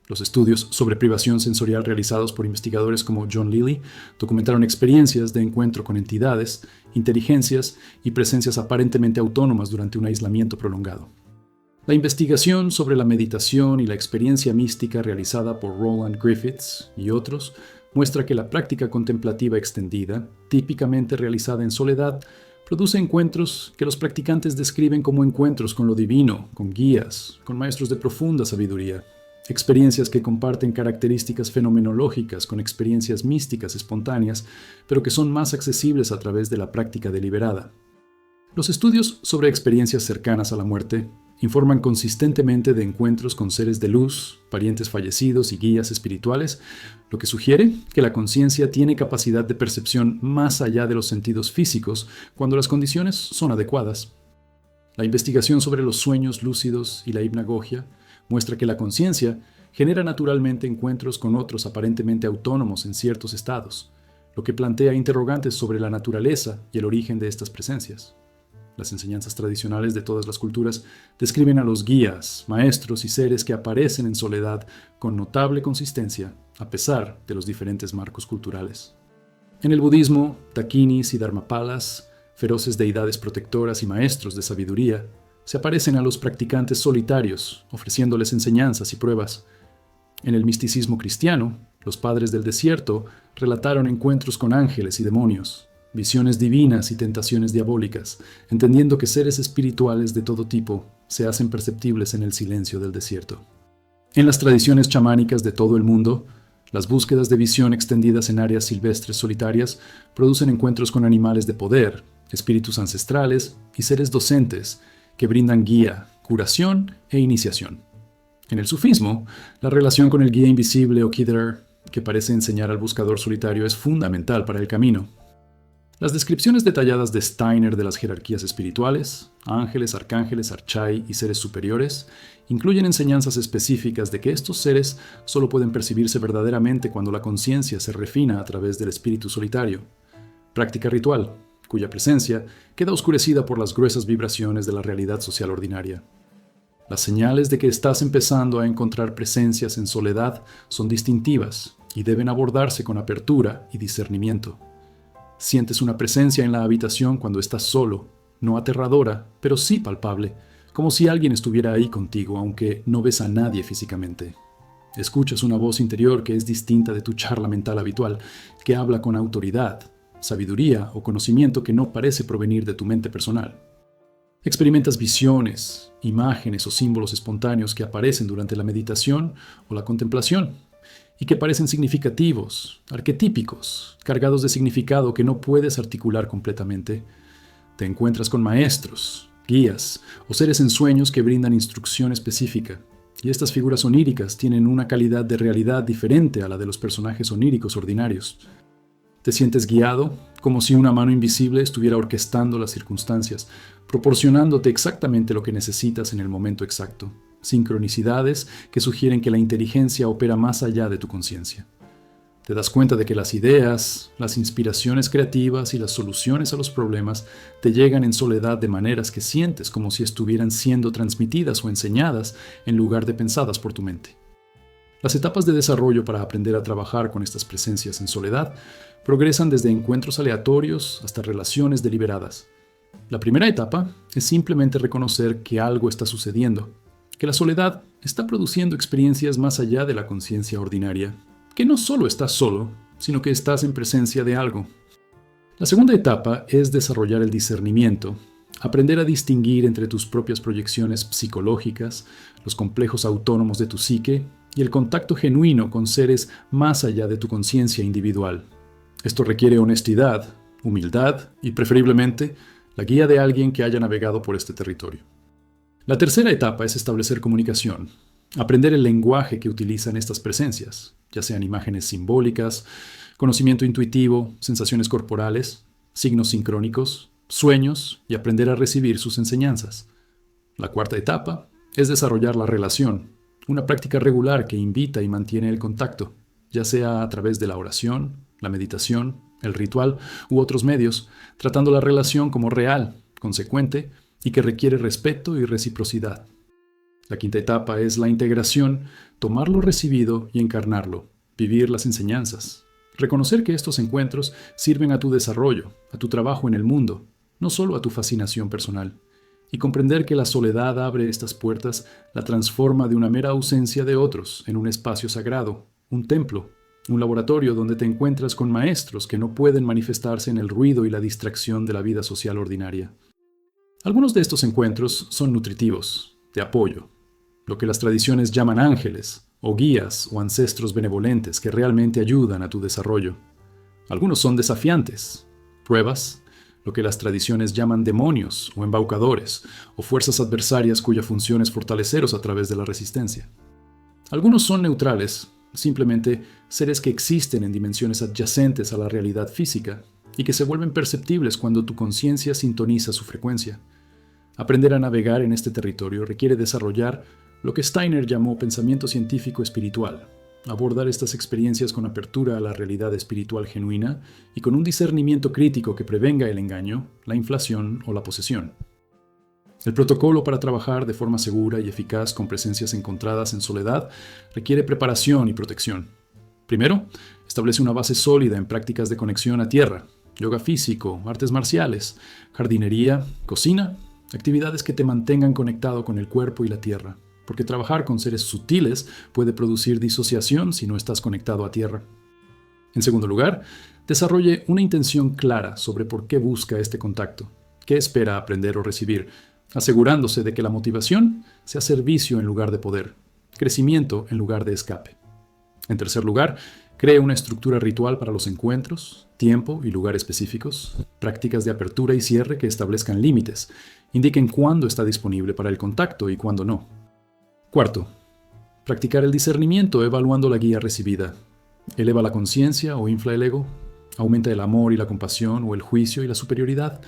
Los estudios sobre privación sensorial realizados por investigadores como John Lilly documentaron experiencias de encuentro con entidades, inteligencias y presencias aparentemente autónomas durante un aislamiento prolongado. La investigación sobre la meditación y la experiencia mística realizada por Roland Griffiths y otros muestra que la práctica contemplativa extendida, típicamente realizada en soledad, produce encuentros que los practicantes describen como encuentros con lo divino, con guías, con maestros de profunda sabiduría, experiencias que comparten características fenomenológicas con experiencias místicas espontáneas, pero que son más accesibles a través de la práctica deliberada. Los estudios sobre experiencias cercanas a la muerte informan consistentemente de encuentros con seres de luz, parientes fallecidos y guías espirituales, lo que sugiere que la conciencia tiene capacidad de percepción más allá de los sentidos físicos cuando las condiciones son adecuadas. La investigación sobre los sueños lúcidos y la hipnagogia muestra que la conciencia genera naturalmente encuentros con otros aparentemente autónomos en ciertos estados, lo que plantea interrogantes sobre la naturaleza y el origen de estas presencias. Las enseñanzas tradicionales de todas las culturas describen a los guías, maestros y seres que aparecen en soledad con notable consistencia, a pesar de los diferentes marcos culturales. En el budismo, dakinis y dharmapalas, feroces deidades protectoras y maestros de sabiduría, se aparecen a los practicantes solitarios, ofreciéndoles enseñanzas y pruebas. En el misticismo cristiano, los padres del desierto relataron encuentros con ángeles y demonios, visiones divinas y tentaciones diabólicas, entendiendo que seres espirituales de todo tipo se hacen perceptibles en el silencio del desierto. En las tradiciones chamánicas de todo el mundo, las búsquedas de visión extendidas en áreas silvestres solitarias producen encuentros con animales de poder, espíritus ancestrales y seres docentes que brindan guía, curación e iniciación. En el sufismo, la relación con el guía invisible o Kidder, que parece enseñar al buscador solitario, es fundamental para el camino. Las descripciones detalladas de Steiner de las jerarquías espirituales, ángeles, arcángeles, archai y seres superiores, incluyen enseñanzas específicas de que estos seres solo pueden percibirse verdaderamente cuando la conciencia se refina a través del espíritu solitario. Práctica ritual, cuya presencia queda oscurecida por las gruesas vibraciones de la realidad social ordinaria. Las señales de que estás empezando a encontrar presencias en soledad son distintivas y deben abordarse con apertura y discernimiento. Sientes una presencia en la habitación cuando estás solo, no aterradora, pero sí palpable, como si alguien estuviera ahí contigo, aunque no ves a nadie físicamente. Escuchas una voz interior que es distinta de tu charla mental habitual, que habla con autoridad, sabiduría o conocimiento que no parece provenir de tu mente personal. Experimentas visiones, imágenes o símbolos espontáneos que aparecen durante la meditación o la contemplación, y que parecen significativos, arquetípicos, cargados de significado que no puedes articular completamente. Te encuentras con maestros, guías o seres en sueños que brindan instrucción específica, y estas figuras oníricas tienen una calidad de realidad diferente a la de los personajes oníricos ordinarios. Te sientes guiado, como si una mano invisible estuviera orquestando las circunstancias, proporcionándote exactamente lo que necesitas en el momento exacto. Sincronicidades que sugieren que la inteligencia opera más allá de tu conciencia. Te das cuenta de que las ideas, las inspiraciones creativas y las soluciones a los problemas te llegan en soledad de maneras que sientes como si estuvieran siendo transmitidas o enseñadas en lugar de pensadas por tu mente. Las etapas de desarrollo para aprender a trabajar con estas presencias en soledad progresan desde encuentros aleatorios hasta relaciones deliberadas. La primera etapa es simplemente reconocer que algo está sucediendo, que la soledad está produciendo experiencias más allá de la conciencia ordinaria, que no solo estás solo, sino que estás en presencia de algo. La segunda etapa es desarrollar el discernimiento, aprender a distinguir entre tus propias proyecciones psicológicas, los complejos autónomos de tu psique y el contacto genuino con seres más allá de tu conciencia individual. Esto requiere honestidad, humildad y, preferiblemente, la guía de alguien que haya navegado por este territorio. La tercera etapa es establecer comunicación, aprender el lenguaje que utilizan estas presencias, ya sean imágenes simbólicas, conocimiento intuitivo, sensaciones corporales, signos sincrónicos, sueños y aprender a recibir sus enseñanzas. La cuarta etapa es desarrollar la relación, una práctica regular que invita y mantiene el contacto, ya sea a través de la oración, la meditación, el ritual u otros medios, tratando la relación como real, consecuente y que requiere respeto y reciprocidad. La quinta etapa es la integración, tomar lo recibido y encarnarlo, vivir las enseñanzas, reconocer que estos encuentros sirven a tu desarrollo, a tu trabajo en el mundo, no solo a tu fascinación personal, y comprender que la soledad abre estas puertas, la transforma de una mera ausencia de otros en un espacio sagrado, un templo, un laboratorio donde te encuentras con maestros que no pueden manifestarse en el ruido y la distracción de la vida social ordinaria. Algunos de estos encuentros son nutritivos, de apoyo, lo que las tradiciones llaman ángeles, o guías o ancestros benevolentes que realmente ayudan a tu desarrollo. Algunos son desafiantes, pruebas, lo que las tradiciones llaman demonios o embaucadores, o fuerzas adversarias cuya función es fortaleceros a través de la resistencia. Algunos son neutrales, simplemente seres que existen en dimensiones adyacentes a la realidad física y que se vuelven perceptibles cuando tu conciencia sintoniza su frecuencia. Aprender a navegar en este territorio requiere desarrollar lo que Steiner llamó pensamiento científico espiritual, abordar estas experiencias con apertura a la realidad espiritual genuina y con un discernimiento crítico que prevenga el engaño, la inflación o la posesión. El protocolo para trabajar de forma segura y eficaz con presencias encontradas en soledad requiere preparación y protección. Primero, establece una base sólida en prácticas de conexión a tierra, yoga físico, artes marciales, jardinería, cocina, actividades que te mantengan conectado con el cuerpo y la tierra, porque trabajar con seres sutiles puede producir disociación si no estás conectado a tierra. En segundo lugar, desarrolle una intención clara sobre por qué busca este contacto, qué espera aprender o recibir, asegurándose de que la motivación sea servicio en lugar de poder, crecimiento en lugar de escape. En tercer lugar, cree una estructura ritual para los encuentros, tiempo y lugar específicos, prácticas de apertura y cierre que establezcan límites, indiquen cuándo está disponible para el contacto y cuándo no. Cuarto, practicar el discernimiento evaluando la guía recibida. ¿Eleva la conciencia o infla el ego? ¿Aumenta el amor y la compasión o el juicio y la superioridad?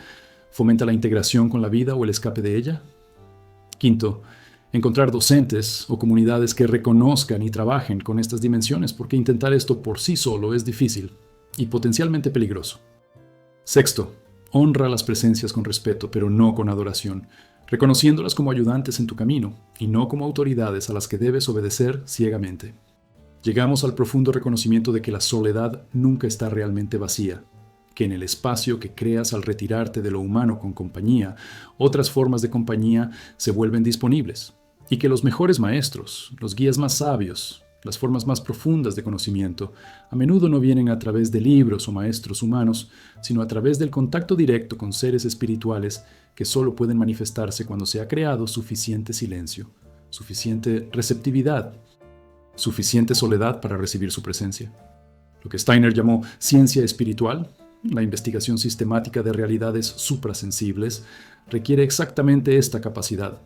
¿Fomenta la integración con la vida o el escape de ella? Quinto, encontrar docentes o comunidades que reconozcan y trabajen con estas dimensiones, porque intentar esto por sí solo es difícil y potencialmente peligroso. Sexto, honra las presencias con respeto, pero no con adoración, reconociéndolas como ayudantes en tu camino y no como autoridades a las que debes obedecer ciegamente. Llegamos al profundo reconocimiento de que la soledad nunca está realmente vacía, que en el espacio que creas al retirarte de lo humano con compañía, otras formas de compañía se vuelven disponibles, y que los mejores maestros, los guías más sabios, las formas más profundas de conocimiento, a menudo no vienen a través de libros o maestros humanos, sino a través del contacto directo con seres espirituales que solo pueden manifestarse cuando se ha creado suficiente silencio, suficiente receptividad, suficiente soledad para recibir su presencia. Lo que Steiner llamó ciencia espiritual, la investigación sistemática de realidades suprasensibles, requiere exactamente esta capacidad.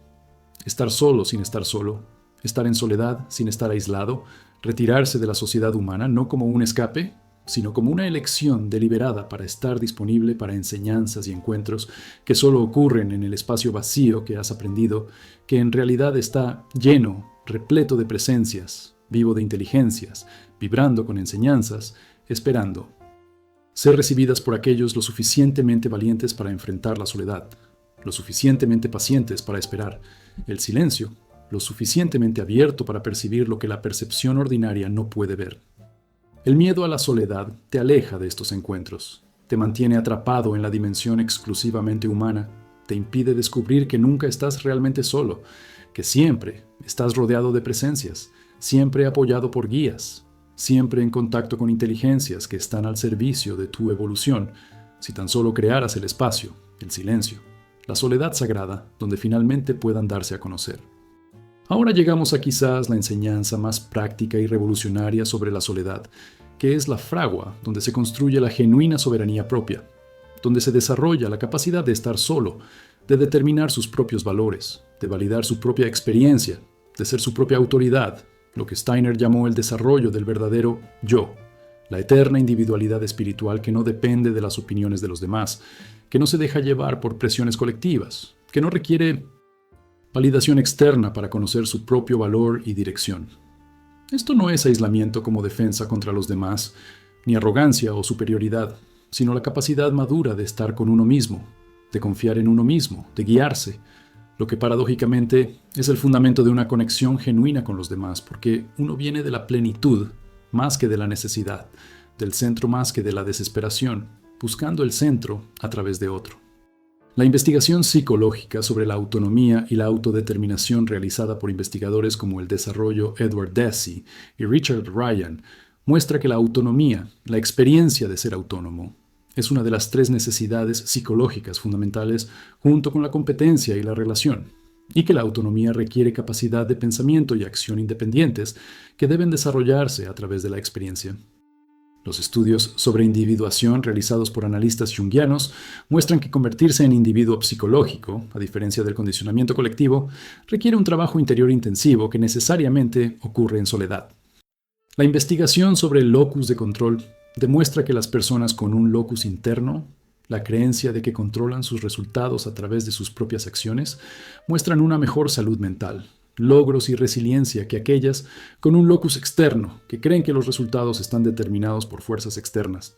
Estar solo sin estar solo, estar en soledad sin estar aislado, retirarse de la sociedad humana no como un escape, sino como una elección deliberada para estar disponible para enseñanzas y encuentros que solo ocurren en el espacio vacío que has aprendido, que en realidad está lleno, repleto de presencias, vivo de inteligencias, vibrando con enseñanzas, esperando. Ser recibidas por aquellos lo suficientemente valientes para enfrentar la soledad, lo suficientemente pacientes para esperar, el silencio lo suficientemente abierto para percibir lo que la percepción ordinaria no puede ver. El miedo a la soledad te aleja de estos encuentros, te mantiene atrapado en la dimensión exclusivamente humana, te impide descubrir que nunca estás realmente solo, que siempre estás rodeado de presencias, siempre apoyado por guías, siempre en contacto con inteligencias que están al servicio de tu evolución, si tan solo crearas el espacio, el silencio, la soledad sagrada, donde finalmente puedan darse a conocer. Ahora llegamos a quizás la enseñanza más práctica y revolucionaria sobre la soledad, que es la fragua, donde se construye la genuina soberanía propia, donde se desarrolla la capacidad de estar solo, de determinar sus propios valores, de validar su propia experiencia, de ser su propia autoridad, lo que Steiner llamó el desarrollo del verdadero yo, la eterna individualidad espiritual que no depende de las opiniones de los demás, que no se deja llevar por presiones colectivas, que no requiere validación externa para conocer su propio valor y dirección. Esto no es aislamiento como defensa contra los demás, ni arrogancia o superioridad, sino la capacidad madura de estar con uno mismo, de confiar en uno mismo, de guiarse, lo que paradójicamente es el fundamento de una conexión genuina con los demás, porque uno viene de la plenitud más que de la necesidad, del centro más que de la desesperación, buscando el centro a través de otro. La investigación psicológica sobre la autonomía y la autodeterminación realizada por investigadores como el desarrollo Edward Deci y Richard Ryan muestra que la autonomía, la experiencia de ser autónomo, es una de las 3 necesidades psicológicas fundamentales junto con la competencia y la relación, y que la autonomía requiere capacidad de pensamiento y acción independientes que deben desarrollarse a través de la experiencia. Los estudios sobre individuación realizados por analistas junguianos muestran que convertirse en individuo psicológico, a diferencia del condicionamiento colectivo, requiere un trabajo interior intensivo que necesariamente ocurre en soledad. La investigación sobre el locus de control demuestra que las personas con un locus interno, la creencia de que controlan sus resultados a través de sus propias acciones, muestran una mejor salud mental, logros y resiliencia que aquellas con un locus externo, que creen que los resultados están determinados por fuerzas externas.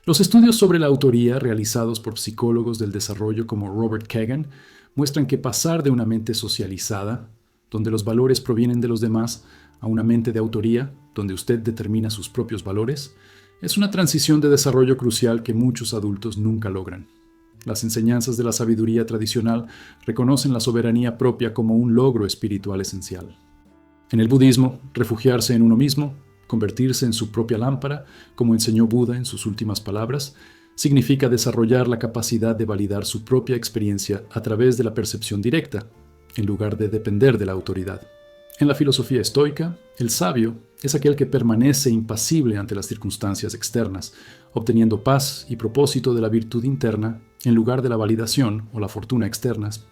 Los estudios sobre la autoría realizados por psicólogos del desarrollo como Robert Kagan muestran que pasar de una mente socializada, donde los valores provienen de los demás, a una mente de autoría, donde usted determina sus propios valores, es una transición de desarrollo crucial que muchos adultos nunca logran. Las enseñanzas de la sabiduría tradicional reconocen la soberanía propia como un logro espiritual esencial. En el budismo, refugiarse en uno mismo, convertirse en su propia lámpara, como enseñó Buda en sus últimas palabras, significa desarrollar la capacidad de validar su propia experiencia a través de la percepción directa, en lugar de depender de la autoridad. En la filosofía estoica, el sabio es aquel que permanece impasible ante las circunstancias externas, obteniendo paz y propósito de la virtud interna en lugar de la validación o la fortuna externas.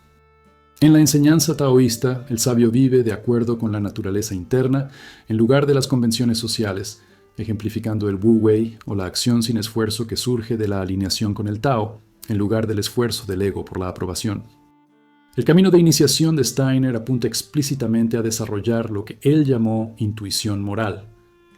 En la enseñanza taoísta, el sabio vive de acuerdo con la naturaleza interna en lugar de las convenciones sociales, ejemplificando el Wu Wei o la acción sin esfuerzo que surge de la alineación con el Tao, en lugar del esfuerzo del ego por la aprobación. El camino de iniciación de Steiner apunta explícitamente a desarrollar lo que él llamó intuición moral,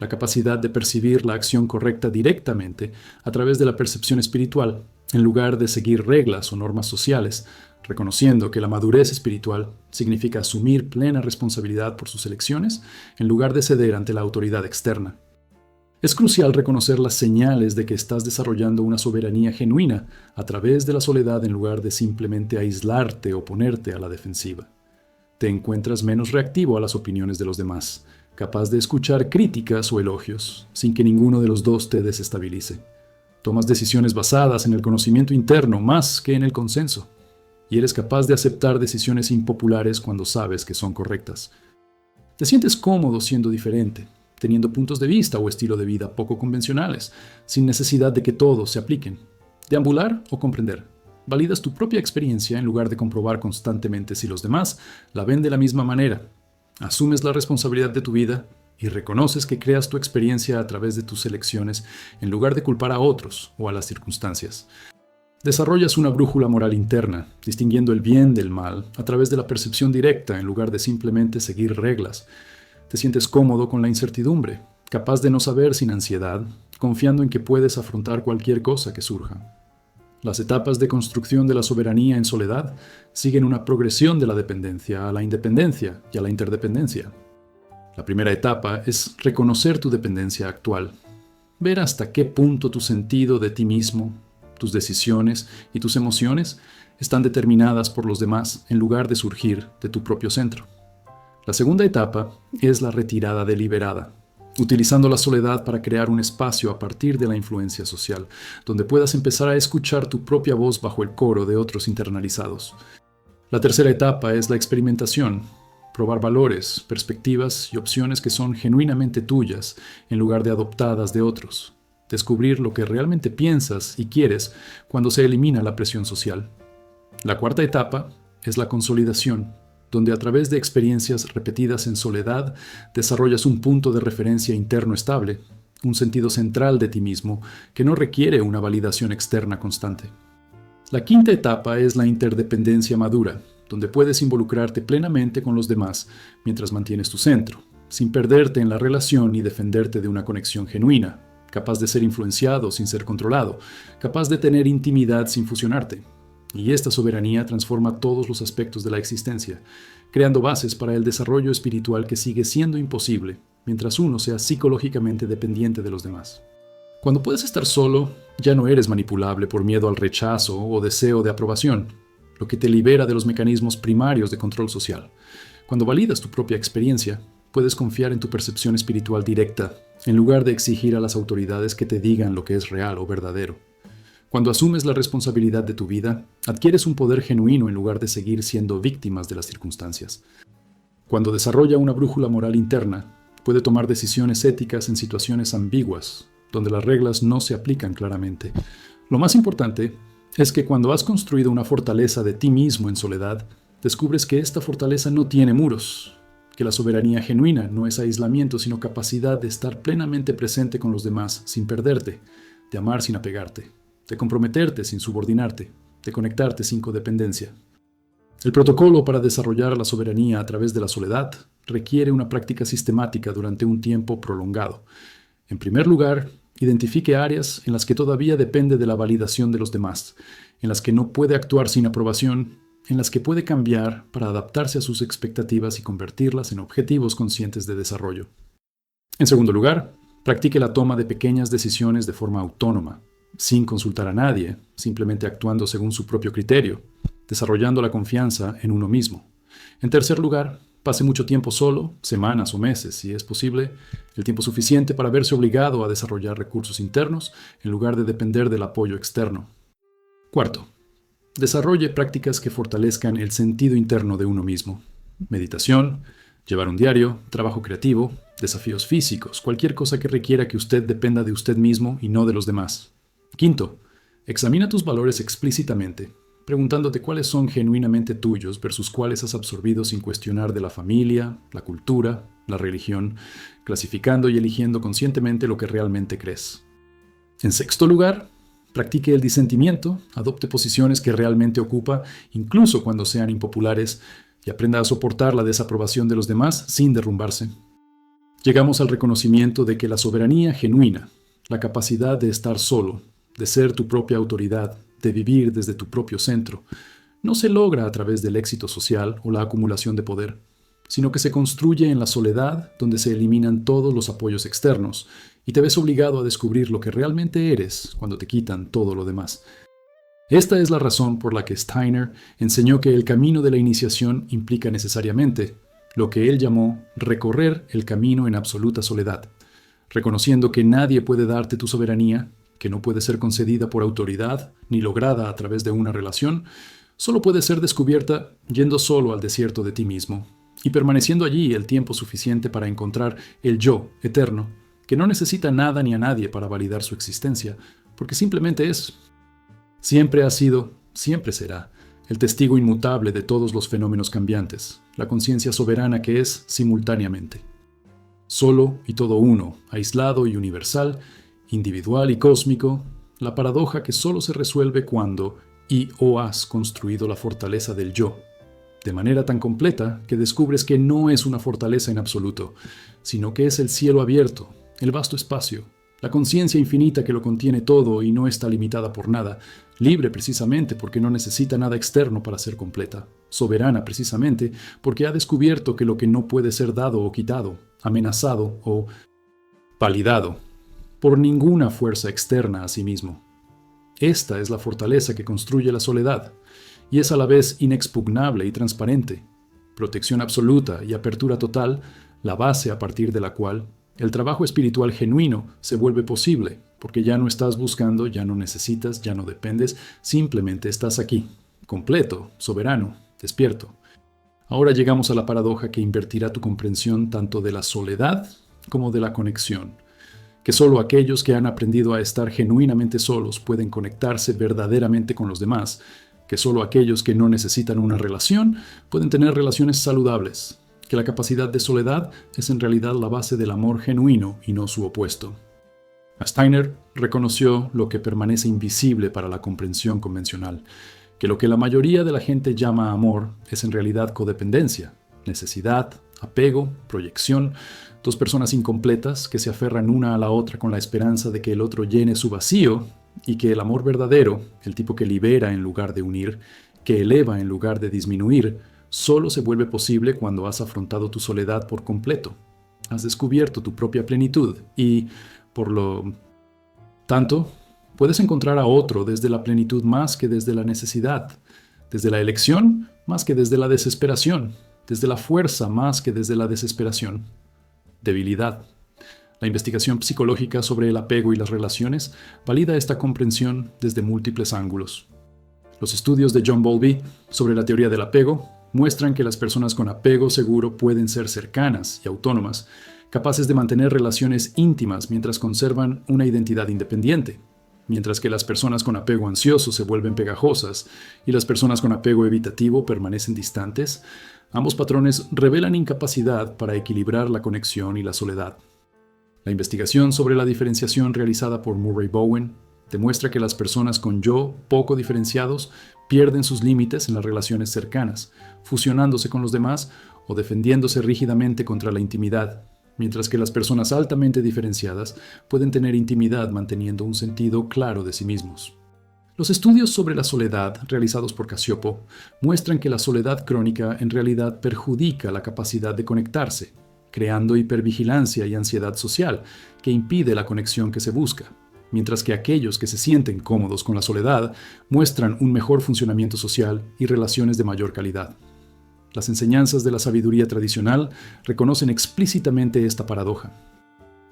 la capacidad de percibir la acción correcta directamente a través de la percepción espiritual, en lugar de seguir reglas o normas sociales, reconociendo que la madurez espiritual significa asumir plena responsabilidad por sus elecciones en lugar de ceder ante la autoridad externa. Es crucial reconocer las señales de que estás desarrollando una soberanía genuina a través de la soledad en lugar de simplemente aislarte o ponerte a la defensiva. Te encuentras menos reactivo a las opiniones de los demás, capaz de escuchar críticas o elogios, sin que ninguno de los dos te desestabilice. Tomas decisiones basadas en el conocimiento interno más que en el consenso, y eres capaz de aceptar decisiones impopulares cuando sabes que son correctas. Te sientes cómodo siendo diferente, teniendo puntos de vista o estilo de vida poco convencionales, sin necesidad de que todos se apliquen. Deambular o comprender. Validas tu propia experiencia en lugar de comprobar constantemente si los demás la ven de la misma manera. Asumes la responsabilidad de tu vida y reconoces que creas tu experiencia a través de tus elecciones en lugar de culpar a otros o a las circunstancias. Desarrollas una brújula moral interna, distinguiendo el bien del mal a través de la percepción directa en lugar de simplemente seguir reglas. Te sientes cómodo con la incertidumbre, capaz de no saber sin ansiedad, confiando en que puedes afrontar cualquier cosa que surja. Las etapas de construcción de la soberanía en soledad siguen una progresión de la dependencia a la independencia y a la interdependencia. La primera etapa es reconocer tu dependencia actual, ver hasta qué punto tu sentido de ti mismo, tus decisiones y tus emociones están determinadas por los demás en lugar de surgir de tu propio centro. La segunda etapa es la retirada deliberada, utilizando la soledad para crear un espacio a partir de la influencia social, donde puedas empezar a escuchar tu propia voz bajo el coro de otros internalizados. La tercera etapa es la experimentación, probar valores, perspectivas y opciones que son genuinamente tuyas en lugar de adoptadas de otros. Descubrir lo que realmente piensas y quieres cuando se elimina la presión social. La cuarta etapa es la consolidación, donde a través de experiencias repetidas en soledad desarrollas un punto de referencia interno estable, un sentido central de ti mismo que no requiere una validación externa constante. La quinta etapa es la interdependencia madura, donde puedes involucrarte plenamente con los demás mientras mantienes tu centro, sin perderte en la relación y defenderte de una conexión genuina, capaz de ser influenciado sin ser controlado, capaz de tener intimidad sin fusionarte. Y esta soberanía transforma todos los aspectos de la existencia, creando bases para el desarrollo espiritual que sigue siendo imposible mientras uno sea psicológicamente dependiente de los demás. Cuando puedes estar solo, ya no eres manipulable por miedo al rechazo o deseo de aprobación, lo que te libera de los mecanismos primarios de control social. Cuando validas tu propia experiencia, puedes confiar en tu percepción espiritual directa, en lugar de exigir a las autoridades que te digan lo que es real o verdadero. Cuando asumes la responsabilidad de tu vida, adquieres un poder genuino en lugar de seguir siendo víctimas de las circunstancias. Cuando desarrolla una brújula moral interna, puede tomar decisiones éticas en situaciones ambiguas, donde las reglas no se aplican claramente. Lo más importante es que cuando has construido una fortaleza de ti mismo en soledad, descubres que esta fortaleza no tiene muros, que la soberanía genuina no es aislamiento, sino capacidad de estar plenamente presente con los demás sin perderte, de amar sin apegarte, de comprometerte sin subordinarte, de conectarte sin codependencia. El protocolo para desarrollar la soberanía a través de la soledad requiere una práctica sistemática durante un tiempo prolongado. En primer lugar, identifique áreas en las que todavía depende de la validación de los demás, en las que no puede actuar sin aprobación, en las que puede cambiar para adaptarse a sus expectativas y convertirlas en objetivos conscientes de desarrollo. En segundo lugar, practique la toma de pequeñas decisiones de forma autónoma, sin consultar a nadie, simplemente actuando según su propio criterio, desarrollando la confianza en uno mismo. En tercer lugar, pase mucho tiempo solo, semanas o meses, si es posible, el tiempo suficiente para verse obligado a desarrollar recursos internos en lugar de depender del apoyo externo. Cuarto, desarrolle prácticas que fortalezcan el sentido interno de uno mismo. Meditación, llevar un diario, trabajo creativo, desafíos físicos, cualquier cosa que requiera que usted dependa de usted mismo y no de los demás. Quinto, examina tus valores explícitamente, preguntándote cuáles son genuinamente tuyos versus cuáles has absorbido sin cuestionar de la familia, la cultura, la religión, clasificando y eligiendo conscientemente lo que realmente crees. En sexto lugar, practique el disentimiento, adopte posiciones que realmente ocupa, incluso cuando sean impopulares, y aprenda a soportar la desaprobación de los demás sin derrumbarse. Llegamos al reconocimiento de que la soberanía genuina, la capacidad de estar solo, de ser tu propia autoridad, de vivir desde tu propio centro, no se logra a través del éxito social o la acumulación de poder, sino que se construye en la soledad donde se eliminan todos los apoyos externos y te ves obligado a descubrir lo que realmente eres cuando te quitan todo lo demás. Esta es la razón por la que Steiner enseñó que el camino de la iniciación implica necesariamente lo que él llamó recorrer el camino en absoluta soledad, reconociendo que nadie puede darte tu soberanía, que no puede ser concedida por autoridad ni lograda a través de una relación, solo puede ser descubierta yendo solo al desierto de ti mismo y permaneciendo allí el tiempo suficiente para encontrar el yo eterno, que no necesita nada ni a nadie para validar su existencia, porque simplemente es. Siempre ha sido, siempre será, el testigo inmutable de todos los fenómenos cambiantes, la conciencia soberana que es simultáneamente. Solo y todo uno, aislado y universal, individual y cósmico, la paradoja que solo se resuelve cuando o has construido la fortaleza del yo, de manera tan completa que descubres que no es una fortaleza en absoluto, sino que es el cielo abierto, el vasto espacio, La conciencia infinita que lo contiene todo y no está limitada por nada, libre precisamente porque no necesita nada externo para ser completa, soberana precisamente porque ha descubierto que lo que no puede ser dado o quitado, amenazado o validado por ninguna fuerza externa a sí mismo. Esta es la fortaleza que construye la soledad, y es a la vez inexpugnable y transparente, protección absoluta y apertura total, la base a partir de la cual el trabajo espiritual genuino se vuelve posible, porque ya no estás buscando, ya no necesitas, ya no dependes, simplemente estás aquí, completo, soberano, despierto. Ahora llegamos a la paradoja que invertirá tu comprensión tanto de la soledad como de la conexión, que solo aquellos que han aprendido a estar genuinamente solos pueden conectarse verdaderamente con los demás, que solo aquellos que no necesitan una relación pueden tener relaciones saludables, que la capacidad de soledad es en realidad la base del amor genuino y no su opuesto. Steiner reconoció lo que permanece invisible para la comprensión convencional, que lo que la mayoría de la gente llama amor es en realidad codependencia, necesidad, apego, proyección, dos personas incompletas que se aferran una a la otra con la esperanza de que el otro llene su vacío, y que el amor verdadero, el tipo que libera en lugar de unir, que eleva en lugar de disminuir, solo se vuelve posible cuando has afrontado tu soledad por completo. Has descubierto tu propia plenitud y, por lo tanto, puedes encontrar a otro desde la plenitud más que desde la necesidad, desde la elección más que desde la desesperación, desde la fuerza más que desde la desesperación. Debilidad. La investigación psicológica sobre el apego y las relaciones valida esta comprensión desde múltiples ángulos. Los estudios de John Bowlby sobre la teoría del apego muestran que las personas con apego seguro pueden ser cercanas y autónomas, capaces de mantener relaciones íntimas mientras conservan una identidad independiente, mientras que las personas con apego ansioso se vuelven pegajosas y las personas con apego evitativo permanecen distantes. Ambos patrones revelan incapacidad para equilibrar la conexión y la soledad. La investigación sobre la diferenciación realizada por Murray Bowen demuestra que las personas con yo poco diferenciados pierden sus límites en las relaciones cercanas, fusionándose con los demás o defendiéndose rígidamente contra la intimidad, mientras que las personas altamente diferenciadas pueden tener intimidad manteniendo un sentido claro de sí mismos. Los estudios sobre la soledad realizados por Cacioppo muestran que la soledad crónica en realidad perjudica la capacidad de conectarse, creando hipervigilancia y ansiedad social, que impide la conexión que se busca, mientras que aquellos que se sienten cómodos con la soledad muestran un mejor funcionamiento social y relaciones de mayor calidad. Las enseñanzas de la sabiduría tradicional reconocen explícitamente esta paradoja.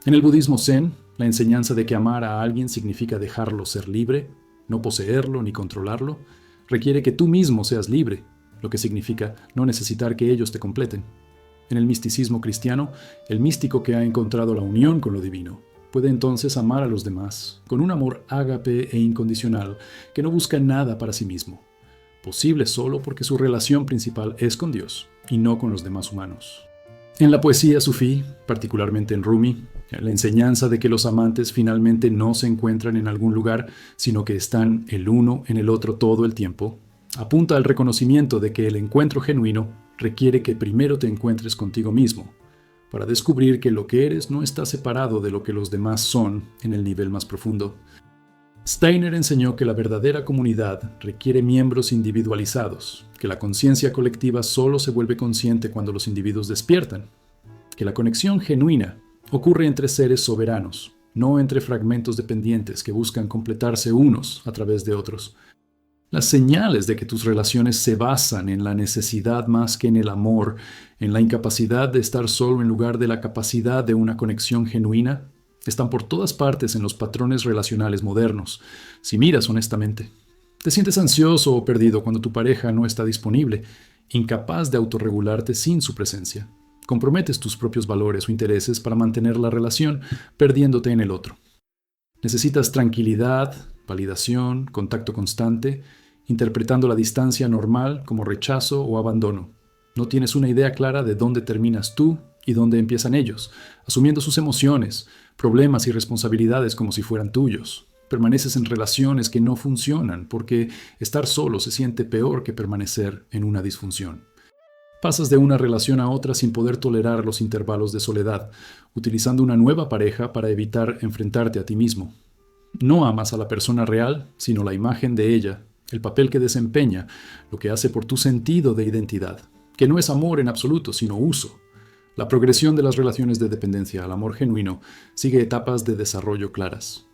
En el budismo zen, la enseñanza de que amar a alguien significa dejarlo ser libre, no poseerlo ni controlarlo, requiere que tú mismo seas libre, lo que significa no necesitar que ellos te completen. En el misticismo cristiano, el místico que ha encontrado la unión con lo divino puede entonces amar a los demás con un amor ágape e incondicional que no busca nada para sí mismo, posible solo porque su relación principal es con Dios y no con los demás humanos. En la poesía sufí, particularmente en Rumi, la enseñanza de que los amantes finalmente no se encuentran en algún lugar, sino que están el uno en el otro todo el tiempo, apunta al reconocimiento de que el encuentro genuino requiere que primero te encuentres contigo mismo, para descubrir que lo que eres no está separado de lo que los demás son en el nivel más profundo. Steiner enseñó que la verdadera comunidad requiere miembros individualizados, que la conciencia colectiva solo se vuelve consciente cuando los individuos despiertan, que la conexión genuina ocurre entre seres soberanos, no entre fragmentos dependientes que buscan completarse unos a través de otros. Las señales de que tus relaciones se basan en la necesidad más que en el amor, en la incapacidad de estar solo en lugar de la capacidad de una conexión genuina, están por todas partes en los patrones relacionales modernos. Si miras honestamente, te sientes ansioso o perdido cuando tu pareja no está disponible, incapaz de autorregularte sin su presencia. Comprometes tus propios valores o intereses para mantener la relación, perdiéndote en el otro. Necesitas tranquilidad, validación, contacto constante, interpretando la distancia normal como rechazo o abandono. No tienes una idea clara de dónde terminas tú y dónde empiezan ellos, asumiendo sus emociones, problemas y responsabilidades como si fueran tuyos. Permaneces en relaciones que no funcionan porque estar solo se siente peor que permanecer en una disfunción. Pasas de una relación a otra sin poder tolerar los intervalos de soledad, utilizando una nueva pareja para evitar enfrentarte a ti mismo. No amas a la persona real, sino la imagen de ella, el papel que desempeña, lo que hace por tu sentido de identidad, que no es amor en absoluto, sino uso. La progresión de las relaciones de dependencia al amor genuino sigue etapas de desarrollo claras.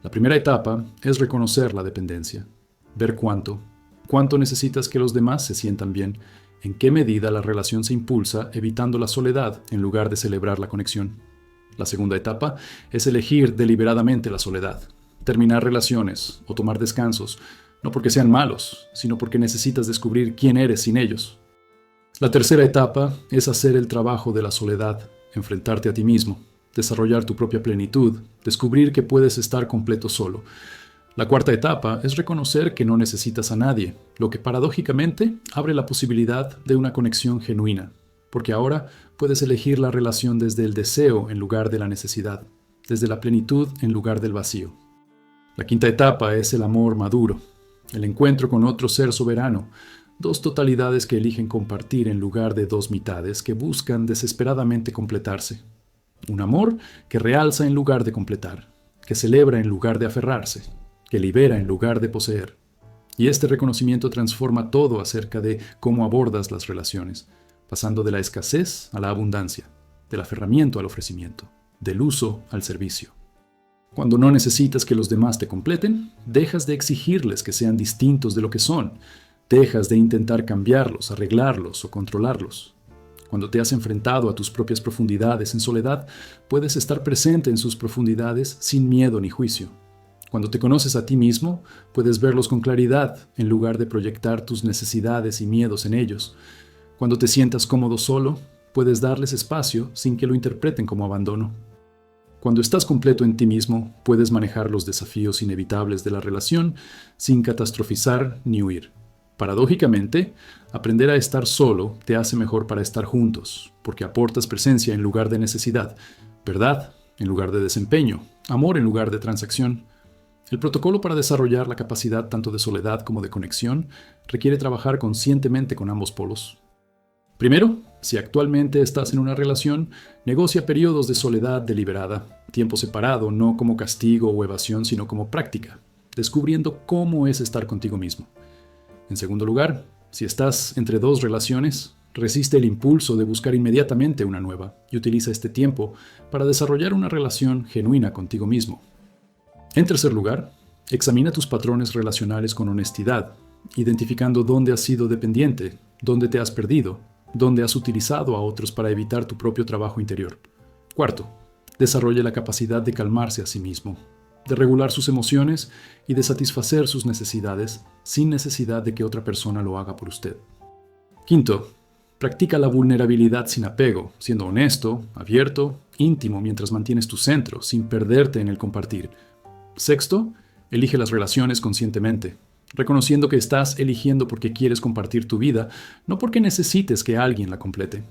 La primera etapa es reconocer la dependencia, ver cuánto necesitas que los demás se sientan bien, en qué medida la relación se impulsa evitando la soledad en lugar de celebrar la conexión. La segunda etapa es elegir deliberadamente la soledad, terminar relaciones o tomar descansos, no porque sean malos, sino porque necesitas descubrir quién eres sin ellos. La tercera etapa es hacer el trabajo de la soledad, enfrentarte a ti mismo, desarrollar tu propia plenitud, descubrir que puedes estar completo solo. La cuarta etapa es reconocer que no necesitas a nadie, lo que paradójicamente abre la posibilidad de una conexión genuina, porque ahora puedes elegir la relación desde el deseo en lugar de la necesidad, desde la plenitud en lugar del vacío. La quinta etapa es el amor maduro, el encuentro con otro ser soberano, dos totalidades que eligen compartir en lugar de dos mitades que buscan desesperadamente completarse. Un amor que realza en lugar de completar, que celebra en lugar de aferrarse, que libera en lugar de poseer. Y este reconocimiento transforma todo acerca de cómo abordas las relaciones, pasando de la escasez a la abundancia, del aferramiento al ofrecimiento, del uso al servicio. Cuando no necesitas que los demás te completen, dejas de exigirles que sean distintos de lo que son, dejas de intentar cambiarlos, arreglarlos o controlarlos. Cuando te has enfrentado a tus propias profundidades en soledad, puedes estar presente en sus profundidades sin miedo ni juicio. Cuando te conoces a ti mismo, puedes verlos con claridad en lugar de proyectar tus necesidades y miedos en ellos. Cuando te sientas cómodo solo, puedes darles espacio sin que lo interpreten como abandono. Cuando estás completo en ti mismo, puedes manejar los desafíos inevitables de la relación sin catastrofizar ni huir. Paradójicamente, aprender a estar solo te hace mejor para estar juntos, porque aportas presencia en lugar de necesidad, verdad en lugar de desempeño, amor en lugar de transacción. El protocolo para desarrollar la capacidad tanto de soledad como de conexión requiere trabajar conscientemente con ambos polos. Primero, si actualmente estás en una relación, negocia periodos de soledad deliberada, tiempo separado, no como castigo o evasión, sino como práctica, descubriendo cómo es estar contigo mismo. En segundo lugar, si estás entre dos relaciones, resiste el impulso de buscar inmediatamente una nueva y utiliza este tiempo para desarrollar una relación genuina contigo mismo. En tercer lugar, examina tus patrones relacionales con honestidad, identificando dónde has sido dependiente, dónde te has perdido, dónde has utilizado a otros para evitar tu propio trabajo interior. Cuarto, desarrolle la capacidad de calmarse a sí mismo, de regular sus emociones y de satisfacer sus necesidades sin necesidad de que otra persona lo haga por usted. Quinto, practica la vulnerabilidad sin apego, siendo honesto, abierto, íntimo mientras mantienes tu centro, sin perderte en el compartir. Sexto, elige las relaciones conscientemente, reconociendo que estás eligiendo porque quieres compartir tu vida, no porque necesites que alguien la complete.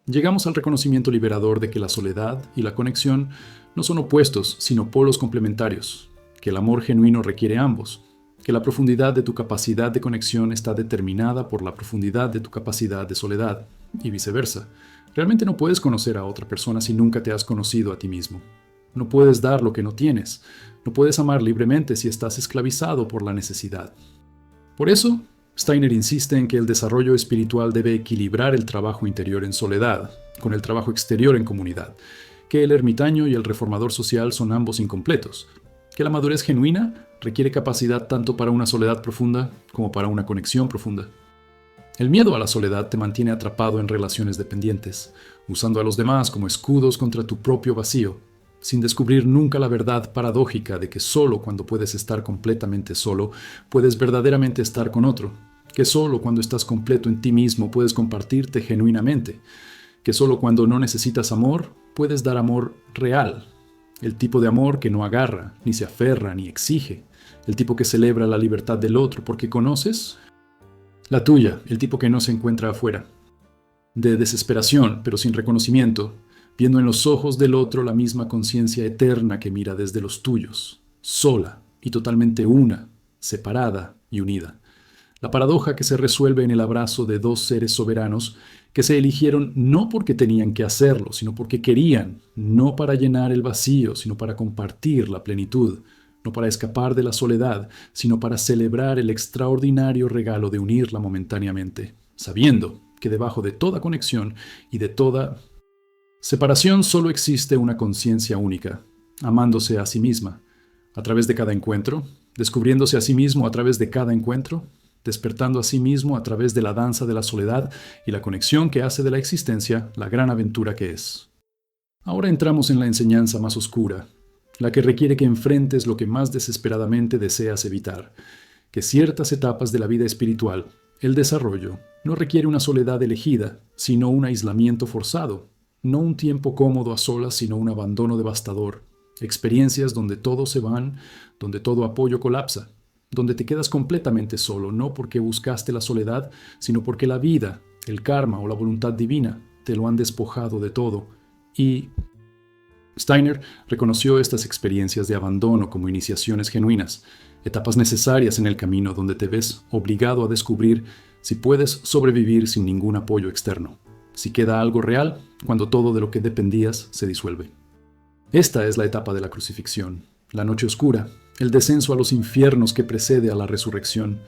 Llegamos al reconocimiento liberador de que la soledad y la conexión no son opuestos, sino polos complementarios, que el amor genuino requiere ambos, que la profundidad de tu capacidad de conexión está determinada por la profundidad de tu capacidad de soledad, y viceversa. Realmente no puedes conocer a otra persona si nunca te has conocido a ti mismo. No puedes dar lo que no tienes. No puedes amar libremente si estás esclavizado por la necesidad. Por eso, Steiner insiste en que el desarrollo espiritual debe equilibrar el trabajo interior en soledad con el trabajo exterior en comunidad, que el ermitaño y el reformador social son ambos incompletos, que la madurez genuina requiere capacidad tanto para una soledad profunda como para una conexión profunda. El miedo a la soledad te mantiene atrapado en relaciones dependientes, usando a los demás como escudos contra tu propio vacío, sin descubrir nunca la verdad paradójica de que solo cuando puedes estar completamente solo, puedes verdaderamente estar con otro, que solo cuando estás completo en ti mismo puedes compartirte genuinamente, que solo cuando no necesitas amor, puedes dar amor real, el tipo de amor que no agarra, ni se aferra, ni exige, el tipo que celebra la libertad del otro porque conoces la tuya, el tipo que no se encuentra afuera, de desesperación pero sin reconocimiento, viendo en los ojos del otro la misma conciencia eterna que mira desde los tuyos, sola y totalmente una, separada y unida. La paradoja que se resuelve en el abrazo de dos seres soberanos que se eligieron no porque tenían que hacerlo, sino porque querían, no para llenar el vacío, sino para compartir la plenitud, no para escapar de la soledad, sino para celebrar el extraordinario regalo de unirla momentáneamente, sabiendo que debajo de toda conexión y de toda separación solo existe una conciencia única, amándose a sí misma, a través de cada encuentro, descubriéndose a sí mismo a través de cada encuentro, despertando a sí mismo a través de la danza de la soledad y la conexión que hace de la existencia la gran aventura que es. Ahora entramos en la enseñanza más oscura, la que requiere que enfrentes lo que más desesperadamente deseas evitar, que ciertas etapas de la vida espiritual, el desarrollo, no requiere una soledad elegida, sino un aislamiento forzado, no un tiempo cómodo a solas, sino un abandono devastador, experiencias donde todos se van, donde todo apoyo colapsa, donde te quedas completamente solo, no porque buscaste la soledad, sino porque la vida, el karma o la voluntad divina te lo han despojado de todo. Y Steiner reconoció estas experiencias de abandono como iniciaciones genuinas, etapas necesarias en el camino donde te ves obligado a descubrir si puedes sobrevivir sin ningún apoyo externo, si queda algo real cuando todo de lo que dependías se disuelve. Esta es la etapa de la crucifixión, la noche oscura, el descenso a los infiernos que precede a la resurrección,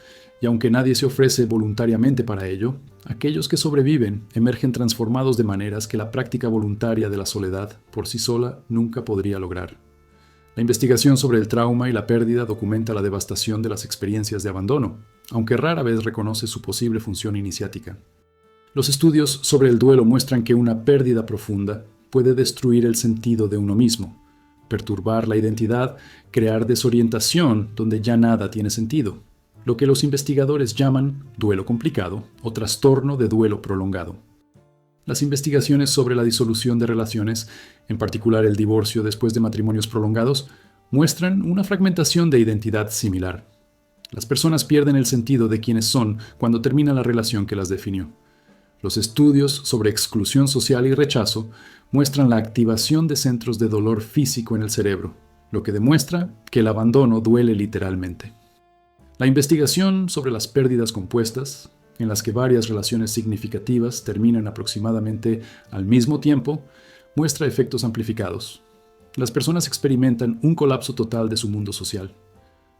y aunque nadie se ofrece voluntariamente para ello, aquellos que sobreviven emergen transformados de maneras que la práctica voluntaria de la soledad por sí sola nunca podría lograr. La investigación sobre el trauma y la pérdida documenta la devastación de las experiencias de abandono, aunque rara vez reconoce su posible función iniciática. Los estudios sobre el duelo muestran que una pérdida profunda puede destruir el sentido de uno mismo, perturbar la identidad, crear desorientación donde ya nada tiene sentido, lo que los investigadores llaman duelo complicado o trastorno de duelo prolongado. Las investigaciones sobre la disolución de relaciones, en particular el divorcio después de matrimonios prolongados, muestran una fragmentación de identidad similar. Las personas pierden el sentido de quiénes son cuando termina la relación que las definió. Los estudios sobre exclusión social y rechazo muestran la activación de centros de dolor físico en el cerebro, lo que demuestra que el abandono duele literalmente. La investigación sobre las pérdidas compuestas, en las que varias relaciones significativas terminan aproximadamente al mismo tiempo, muestra efectos amplificados. Las personas experimentan un colapso total de su mundo social.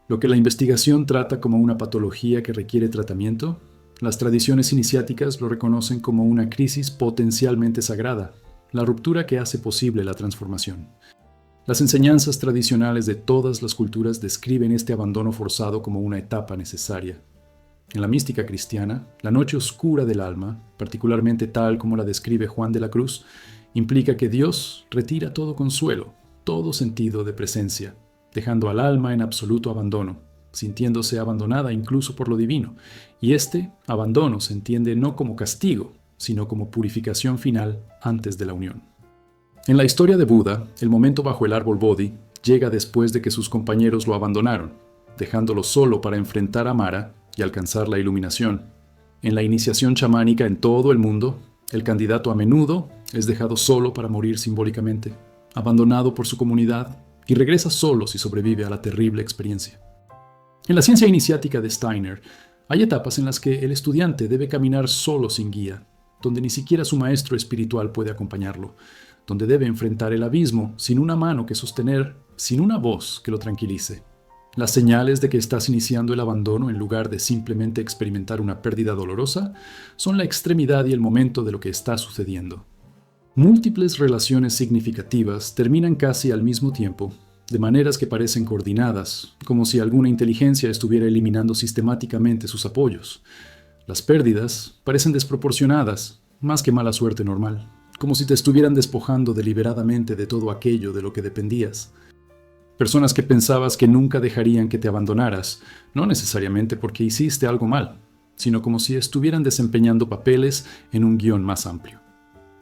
Lo que la investigación trata como una patología que requiere tratamiento, las tradiciones iniciáticas lo reconocen como una crisis potencialmente sagrada, la ruptura que hace posible la transformación. Las enseñanzas tradicionales de todas las culturas describen este abandono forzado como una etapa necesaria. En la mística cristiana, la noche oscura del alma, particularmente tal como la describe Juan de la Cruz, implica que Dios retira todo consuelo, todo sentido de presencia, dejando al alma en absoluto abandono, sintiéndose abandonada incluso por lo divino, y este abandono se entiende no como castigo, sino como purificación final antes de la unión. En la historia de Buda, el momento bajo el árbol Bodhi llega después de que sus compañeros lo abandonaron, dejándolo solo para enfrentar a Mara y alcanzar la iluminación. En la iniciación chamánica en todo el mundo, el candidato a menudo es dejado solo para morir simbólicamente, abandonado por su comunidad, y regresa solo si sobrevive a la terrible experiencia. En la ciencia iniciática de Steiner, hay etapas en las que el estudiante debe caminar solo sin guía, donde ni siquiera su maestro espiritual puede acompañarlo, donde debe enfrentar el abismo sin una mano que sostener, sin una voz que lo tranquilice. Las señales de que estás iniciando el abandono en lugar de simplemente experimentar una pérdida dolorosa son la extremidad y el momento de lo que está sucediendo. Múltiples relaciones significativas terminan casi al mismo tiempo, de maneras que parecen coordinadas, como si alguna inteligencia estuviera eliminando sistemáticamente sus apoyos. Las pérdidas parecen desproporcionadas, más que mala suerte normal, como si te estuvieran despojando deliberadamente de todo aquello de lo que dependías. Personas que pensabas que nunca dejarían que te abandonaras, no necesariamente porque hiciste algo mal, sino como si estuvieran desempeñando papeles en un guión más amplio.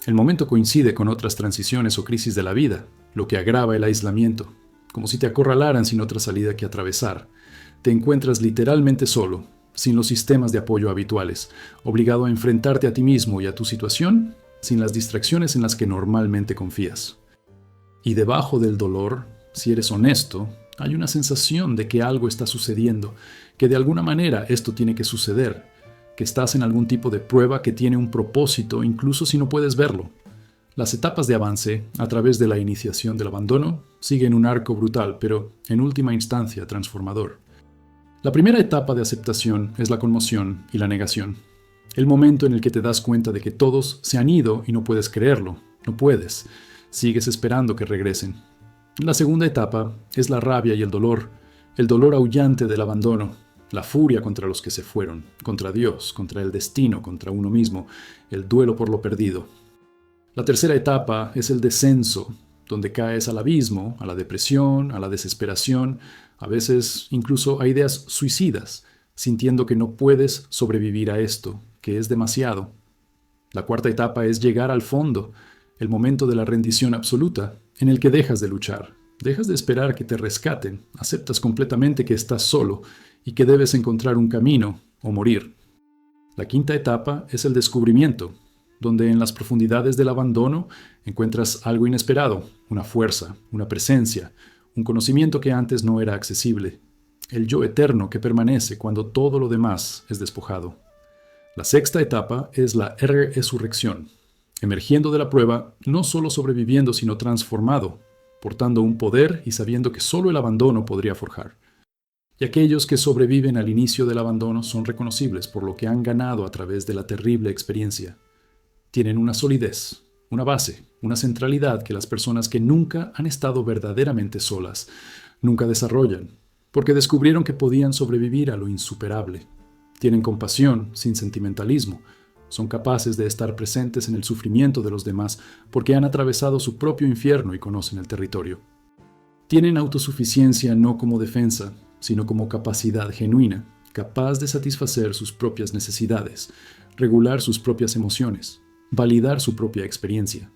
El momento coincide con otras transiciones o crisis de la vida, lo que agrava el aislamiento, como si te acorralaran sin otra salida que atravesar. Te encuentras literalmente solo, sin los sistemas de apoyo habituales, obligado a enfrentarte a ti mismo y a tu situación, sin las distracciones en las que normalmente confías. Y debajo del dolor, si eres honesto, Hay una sensación de que algo está sucediendo, que de alguna manera esto tiene que suceder, que estás en algún tipo de prueba que tiene un propósito, incluso si no puedes verlo. Las etapas de avance, a través de la iniciación del abandono, siguen un arco brutal, pero en última instancia transformador. La primera etapa de aceptación es la conmoción y la negación. El momento en el que te das cuenta de que todos se han ido y no puedes creerlo, no puedes. Sigues esperando que regresen. La segunda etapa es la rabia y el dolor aullante del abandono, la furia contra los que se fueron, contra Dios, contra el destino, contra uno mismo, el duelo por lo perdido. La tercera etapa es el descenso, donde caes al abismo, a la depresión, a la desesperación, a veces incluso a ideas suicidas, sintiendo que no puedes sobrevivir a esto, que es demasiado. La cuarta etapa es llegar al fondo, el momento de la rendición absoluta, en el que dejas de luchar, dejas de esperar que te rescaten, aceptas completamente que estás solo y que debes encontrar un camino o morir. La quinta etapa es el descubrimiento, donde en las profundidades del abandono encuentras algo inesperado, una fuerza, una presencia, un conocimiento que antes no era accesible, el yo eterno que permanece cuando todo lo demás es despojado. La sexta etapa es la resurrección, emergiendo de la prueba, no solo sobreviviendo, sino transformado, portando un poder y sabiendo que solo el abandono podría forjar. Y aquellos que sobreviven al inicio del abandono son reconocibles por lo que han ganado a través de la terrible experiencia. Tienen una solidez, una base, una centralidad que las personas que nunca han estado verdaderamente solas nunca desarrollan, porque descubrieron que podían sobrevivir a lo insuperable. Tienen compasión sin sentimentalismo. Son capaces de estar presentes en el sufrimiento de los demás porque han atravesado su propio infierno y conocen el territorio. Tienen autosuficiencia no como defensa, sino como capacidad genuina, capaz de satisfacer sus propias necesidades, regular sus propias emociones, validar su propia experiencia.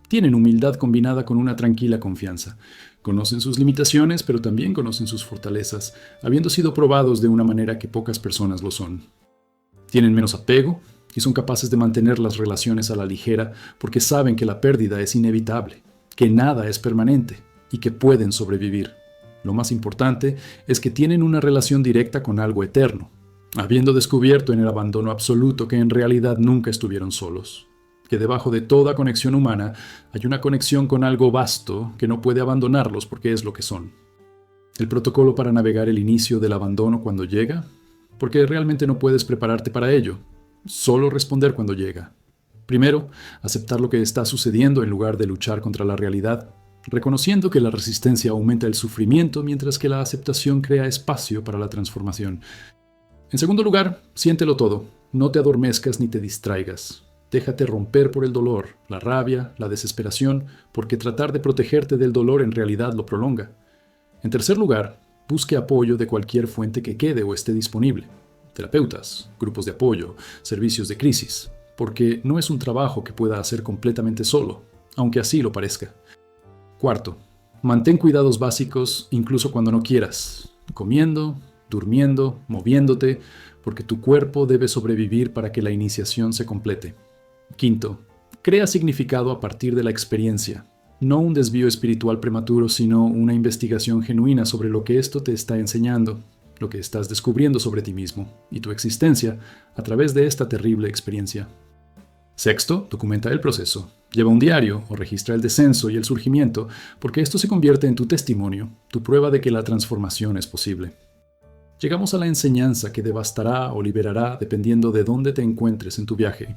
Tienen humildad combinada con una tranquila confianza. Conocen sus limitaciones, pero también conocen sus fortalezas, habiendo sido probados de una manera que pocas personas lo son. Tienen menos apego y son capaces de mantener las relaciones a la ligera porque saben que la pérdida es inevitable, que nada es permanente y que pueden sobrevivir. Lo más importante es que tienen una relación directa con algo eterno, habiendo descubierto en el abandono absoluto que en realidad nunca estuvieron solos, que debajo de toda conexión humana hay una conexión con algo vasto que no puede abandonarlos porque es lo que son. El protocolo para navegar el inicio del abandono cuando llega, porque realmente no puedes prepararte para ello, solo responder cuando llega. Primero, aceptar lo que está sucediendo en lugar de luchar contra la realidad, reconociendo que la resistencia aumenta el sufrimiento mientras que la aceptación crea espacio para la transformación. En segundo lugar, siéntelo todo, no te adormezcas ni te distraigas. Déjate romper por el dolor, la rabia, la desesperación, porque tratar de protegerte del dolor en realidad lo prolonga. En tercer lugar, busque apoyo de cualquier fuente que quede o esté disponible. Terapeutas, grupos de apoyo, servicios de crisis, porque no es un trabajo que pueda hacer completamente solo, aunque así lo parezca. Cuarto, mantén cuidados básicos incluso cuando no quieras, comiendo, durmiendo, moviéndote, porque tu cuerpo debe sobrevivir para que la iniciación se complete. Quinto, crea significado a partir de la experiencia, no un desvío espiritual prematuro, sino una investigación genuina sobre lo que esto te está enseñando, lo que estás descubriendo sobre ti mismo y tu existencia a través de esta terrible experiencia. Sexto, documenta el proceso. Lleva un diario o registra el descenso y el surgimiento, porque esto se convierte en tu testimonio, tu prueba de que la transformación es posible. Llegamos a la enseñanza que devastará o liberará dependiendo de dónde te encuentres en tu viaje,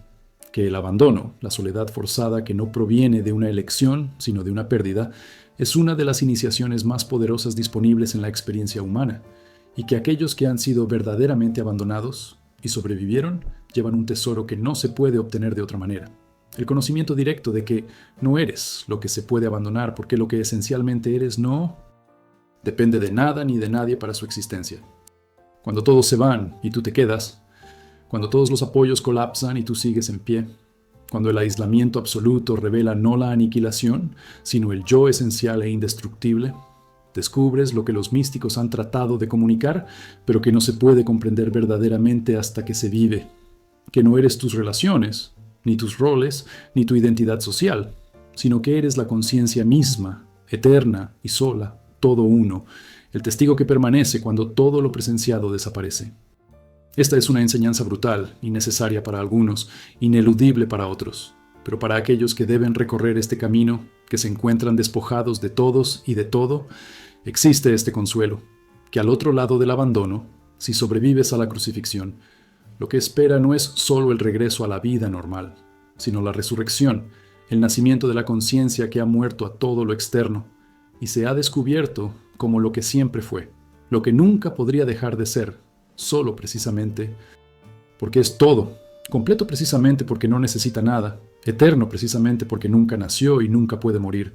que el abandono, la soledad forzada que no proviene de una elección, sino de una pérdida, es una de las iniciaciones más poderosas disponibles en la experiencia humana, y que aquellos que han sido verdaderamente abandonados y sobrevivieron llevan un tesoro que no se puede obtener de otra manera. El conocimiento directo de que no eres lo que se puede abandonar porque lo que esencialmente eres no depende de nada ni de nadie para su existencia. Cuando todos se van y tú te quedas, cuando todos los apoyos colapsan y tú sigues en pie, cuando el aislamiento absoluto revela no la aniquilación, sino el yo esencial e indestructible, descubres lo que los místicos han tratado de comunicar, pero que no se puede comprender verdaderamente hasta que se vive, que no eres tus relaciones, ni tus roles, ni tu identidad social, sino que eres la conciencia misma, eterna y sola, todo uno, el testigo que permanece cuando todo lo presenciado desaparece. Esta es una enseñanza brutal, innecesaria para algunos, ineludible para otros, pero para aquellos que deben recorrer este camino, que se encuentran despojados de todos y de todo, existe este consuelo, que al otro lado del abandono, si sobrevives a la crucifixión, lo que espera no es solo el regreso a la vida normal, sino la resurrección, el nacimiento de la conciencia que ha muerto a todo lo externo y se ha descubierto como lo que siempre fue, lo que nunca podría dejar de ser, solo precisamente porque es todo, completo precisamente porque no necesita nada, eterno precisamente porque nunca nació y nunca puede morir,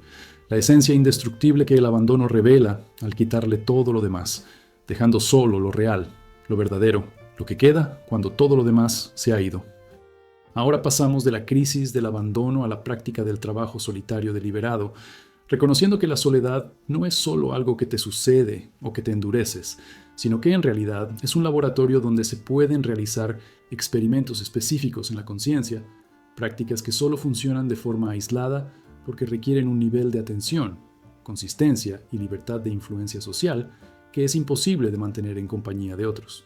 la esencia indestructible que el abandono revela al quitarle todo lo demás, dejando solo lo real, lo verdadero, lo que queda cuando todo lo demás se ha ido. Ahora pasamos de la crisis del abandono a la práctica del trabajo solitario deliberado, reconociendo que la soledad no es solo algo que te sucede o que te endureces, sino que en realidad es un laboratorio donde se pueden realizar experimentos específicos en la conciencia, prácticas que solo funcionan de forma aislada porque requieren un nivel de atención, consistencia y libertad de influencia social que es imposible de mantener en compañía de otros.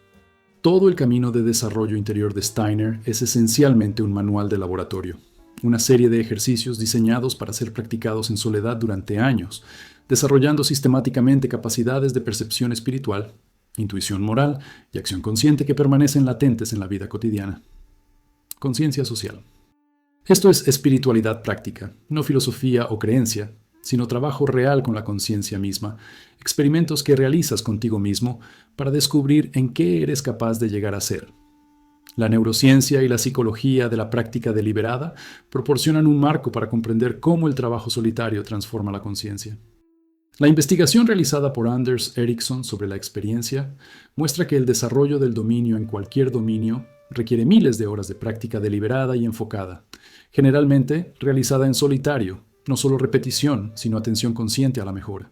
Todo el camino de desarrollo interior de Steiner es esencialmente un manual de laboratorio, una serie de ejercicios diseñados para ser practicados en soledad durante años, desarrollando sistemáticamente capacidades de percepción espiritual, intuición moral y acción consciente que permanecen latentes en la vida cotidiana. Conciencia social. Esto es espiritualidad práctica, no filosofía o creencia, sino trabajo real con la conciencia misma, experimentos que realizas contigo mismo para descubrir en qué eres capaz de llegar a ser. La neurociencia y la psicología de la práctica deliberada proporcionan un marco para comprender cómo el trabajo solitario transforma la conciencia. La investigación realizada por Anders Ericsson sobre la experiencia muestra que el desarrollo del dominio en cualquier dominio requiere miles de horas de práctica deliberada y enfocada, generalmente realizada en solitario, no solo repetición, sino atención consciente a la mejora.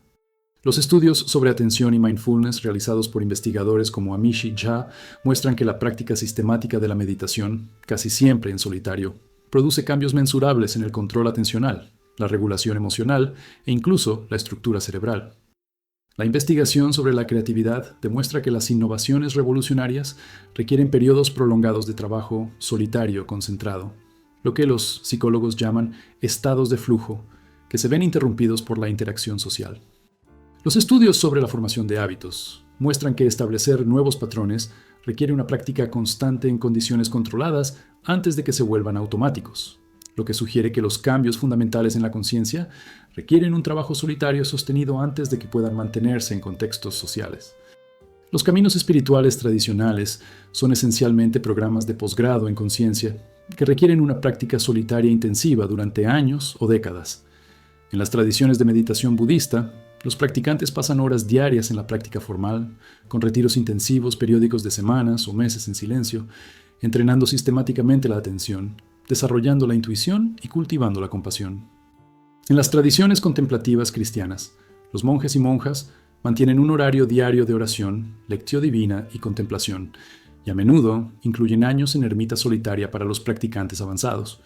Los estudios sobre atención y mindfulness realizados por investigadores como Amishi Jha muestran que la práctica sistemática de la meditación, casi siempre en solitario, produce cambios mensurables en el control atencional, la regulación emocional e incluso la estructura cerebral. La investigación sobre la creatividad demuestra que las innovaciones revolucionarias requieren periodos prolongados de trabajo solitario concentrado, lo que los psicólogos llaman estados de flujo, que se ven interrumpidos por la interacción social. Los estudios sobre la formación de hábitos muestran que establecer nuevos patrones requiere una práctica constante en condiciones controladas antes de que se vuelvan automáticos, lo que sugiere que los cambios fundamentales en la conciencia requieren un trabajo solitario sostenido antes de que puedan mantenerse en contextos sociales. Los caminos espirituales tradicionales son esencialmente programas de posgrado en conciencia que requieren una práctica solitaria intensiva durante años o décadas. En las tradiciones de meditación budista, los practicantes pasan horas diarias en la práctica formal, con retiros intensivos periódicos de semanas o meses en silencio, entrenando sistemáticamente la atención, desarrollando la intuición y cultivando la compasión. En las tradiciones contemplativas cristianas, los monjes y monjas mantienen un horario diario de oración, lectio divina y contemplación, y a menudo incluyen años en ermita solitaria para los practicantes avanzados.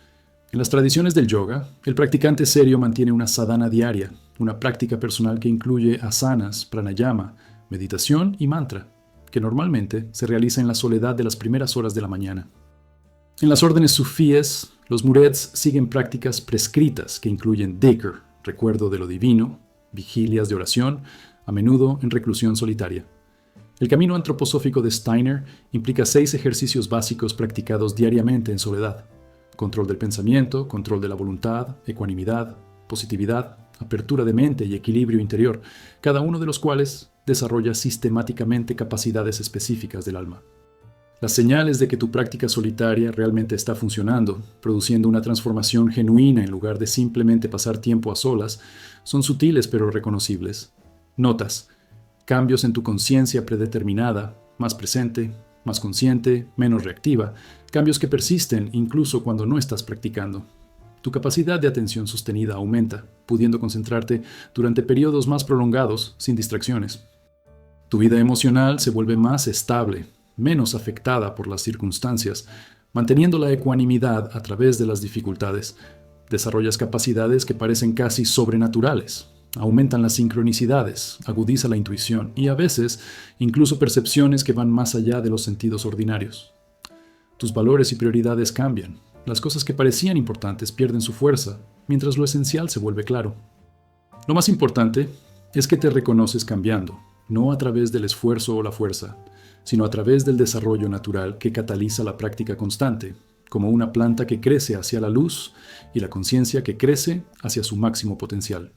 En las tradiciones del yoga, el practicante serio mantiene una sadhana diaria, una práctica personal que incluye asanas, pranayama, meditación y mantra, que normalmente se realiza en la soledad de las primeras horas de la mañana. En las órdenes sufíes, los mureds siguen prácticas prescritas que incluyen dhikr, recuerdo de lo divino, vigilias de oración, a menudo en reclusión solitaria. El camino antroposófico de Steiner implica 6 ejercicios básicos practicados diariamente en soledad: control del pensamiento, control de la voluntad, ecuanimidad, positividad, apertura de mente y equilibrio interior, cada uno de los cuales desarrolla sistemáticamente capacidades específicas del alma. Las señales de que tu práctica solitaria realmente está funcionando, produciendo una transformación genuina en lugar de simplemente pasar tiempo a solas, son sutiles pero reconocibles. Notas cambios en tu conciencia predeterminada, más presente, más consciente, menos reactiva, cambios que persisten incluso cuando no estás practicando. Tu capacidad de atención sostenida aumenta, pudiendo concentrarte durante periodos más prolongados sin distracciones. Tu vida emocional se vuelve más estable, menos afectada por las circunstancias, manteniendo la ecuanimidad a través de las dificultades. Desarrollas capacidades que parecen casi sobrenaturales, Aumentan las sincronicidades, agudiza la intuición y a veces incluso percepciones que van más allá de los sentidos ordinarios. Tus valores y prioridades cambian. Las cosas que parecían importantes pierden su fuerza, mientras lo esencial se vuelve claro. Lo más importante es que te reconoces cambiando, no a través del esfuerzo o la fuerza, sino a través del desarrollo natural que cataliza la práctica constante, como una planta que crece hacia la luz y la conciencia que crece hacia su máximo potencial.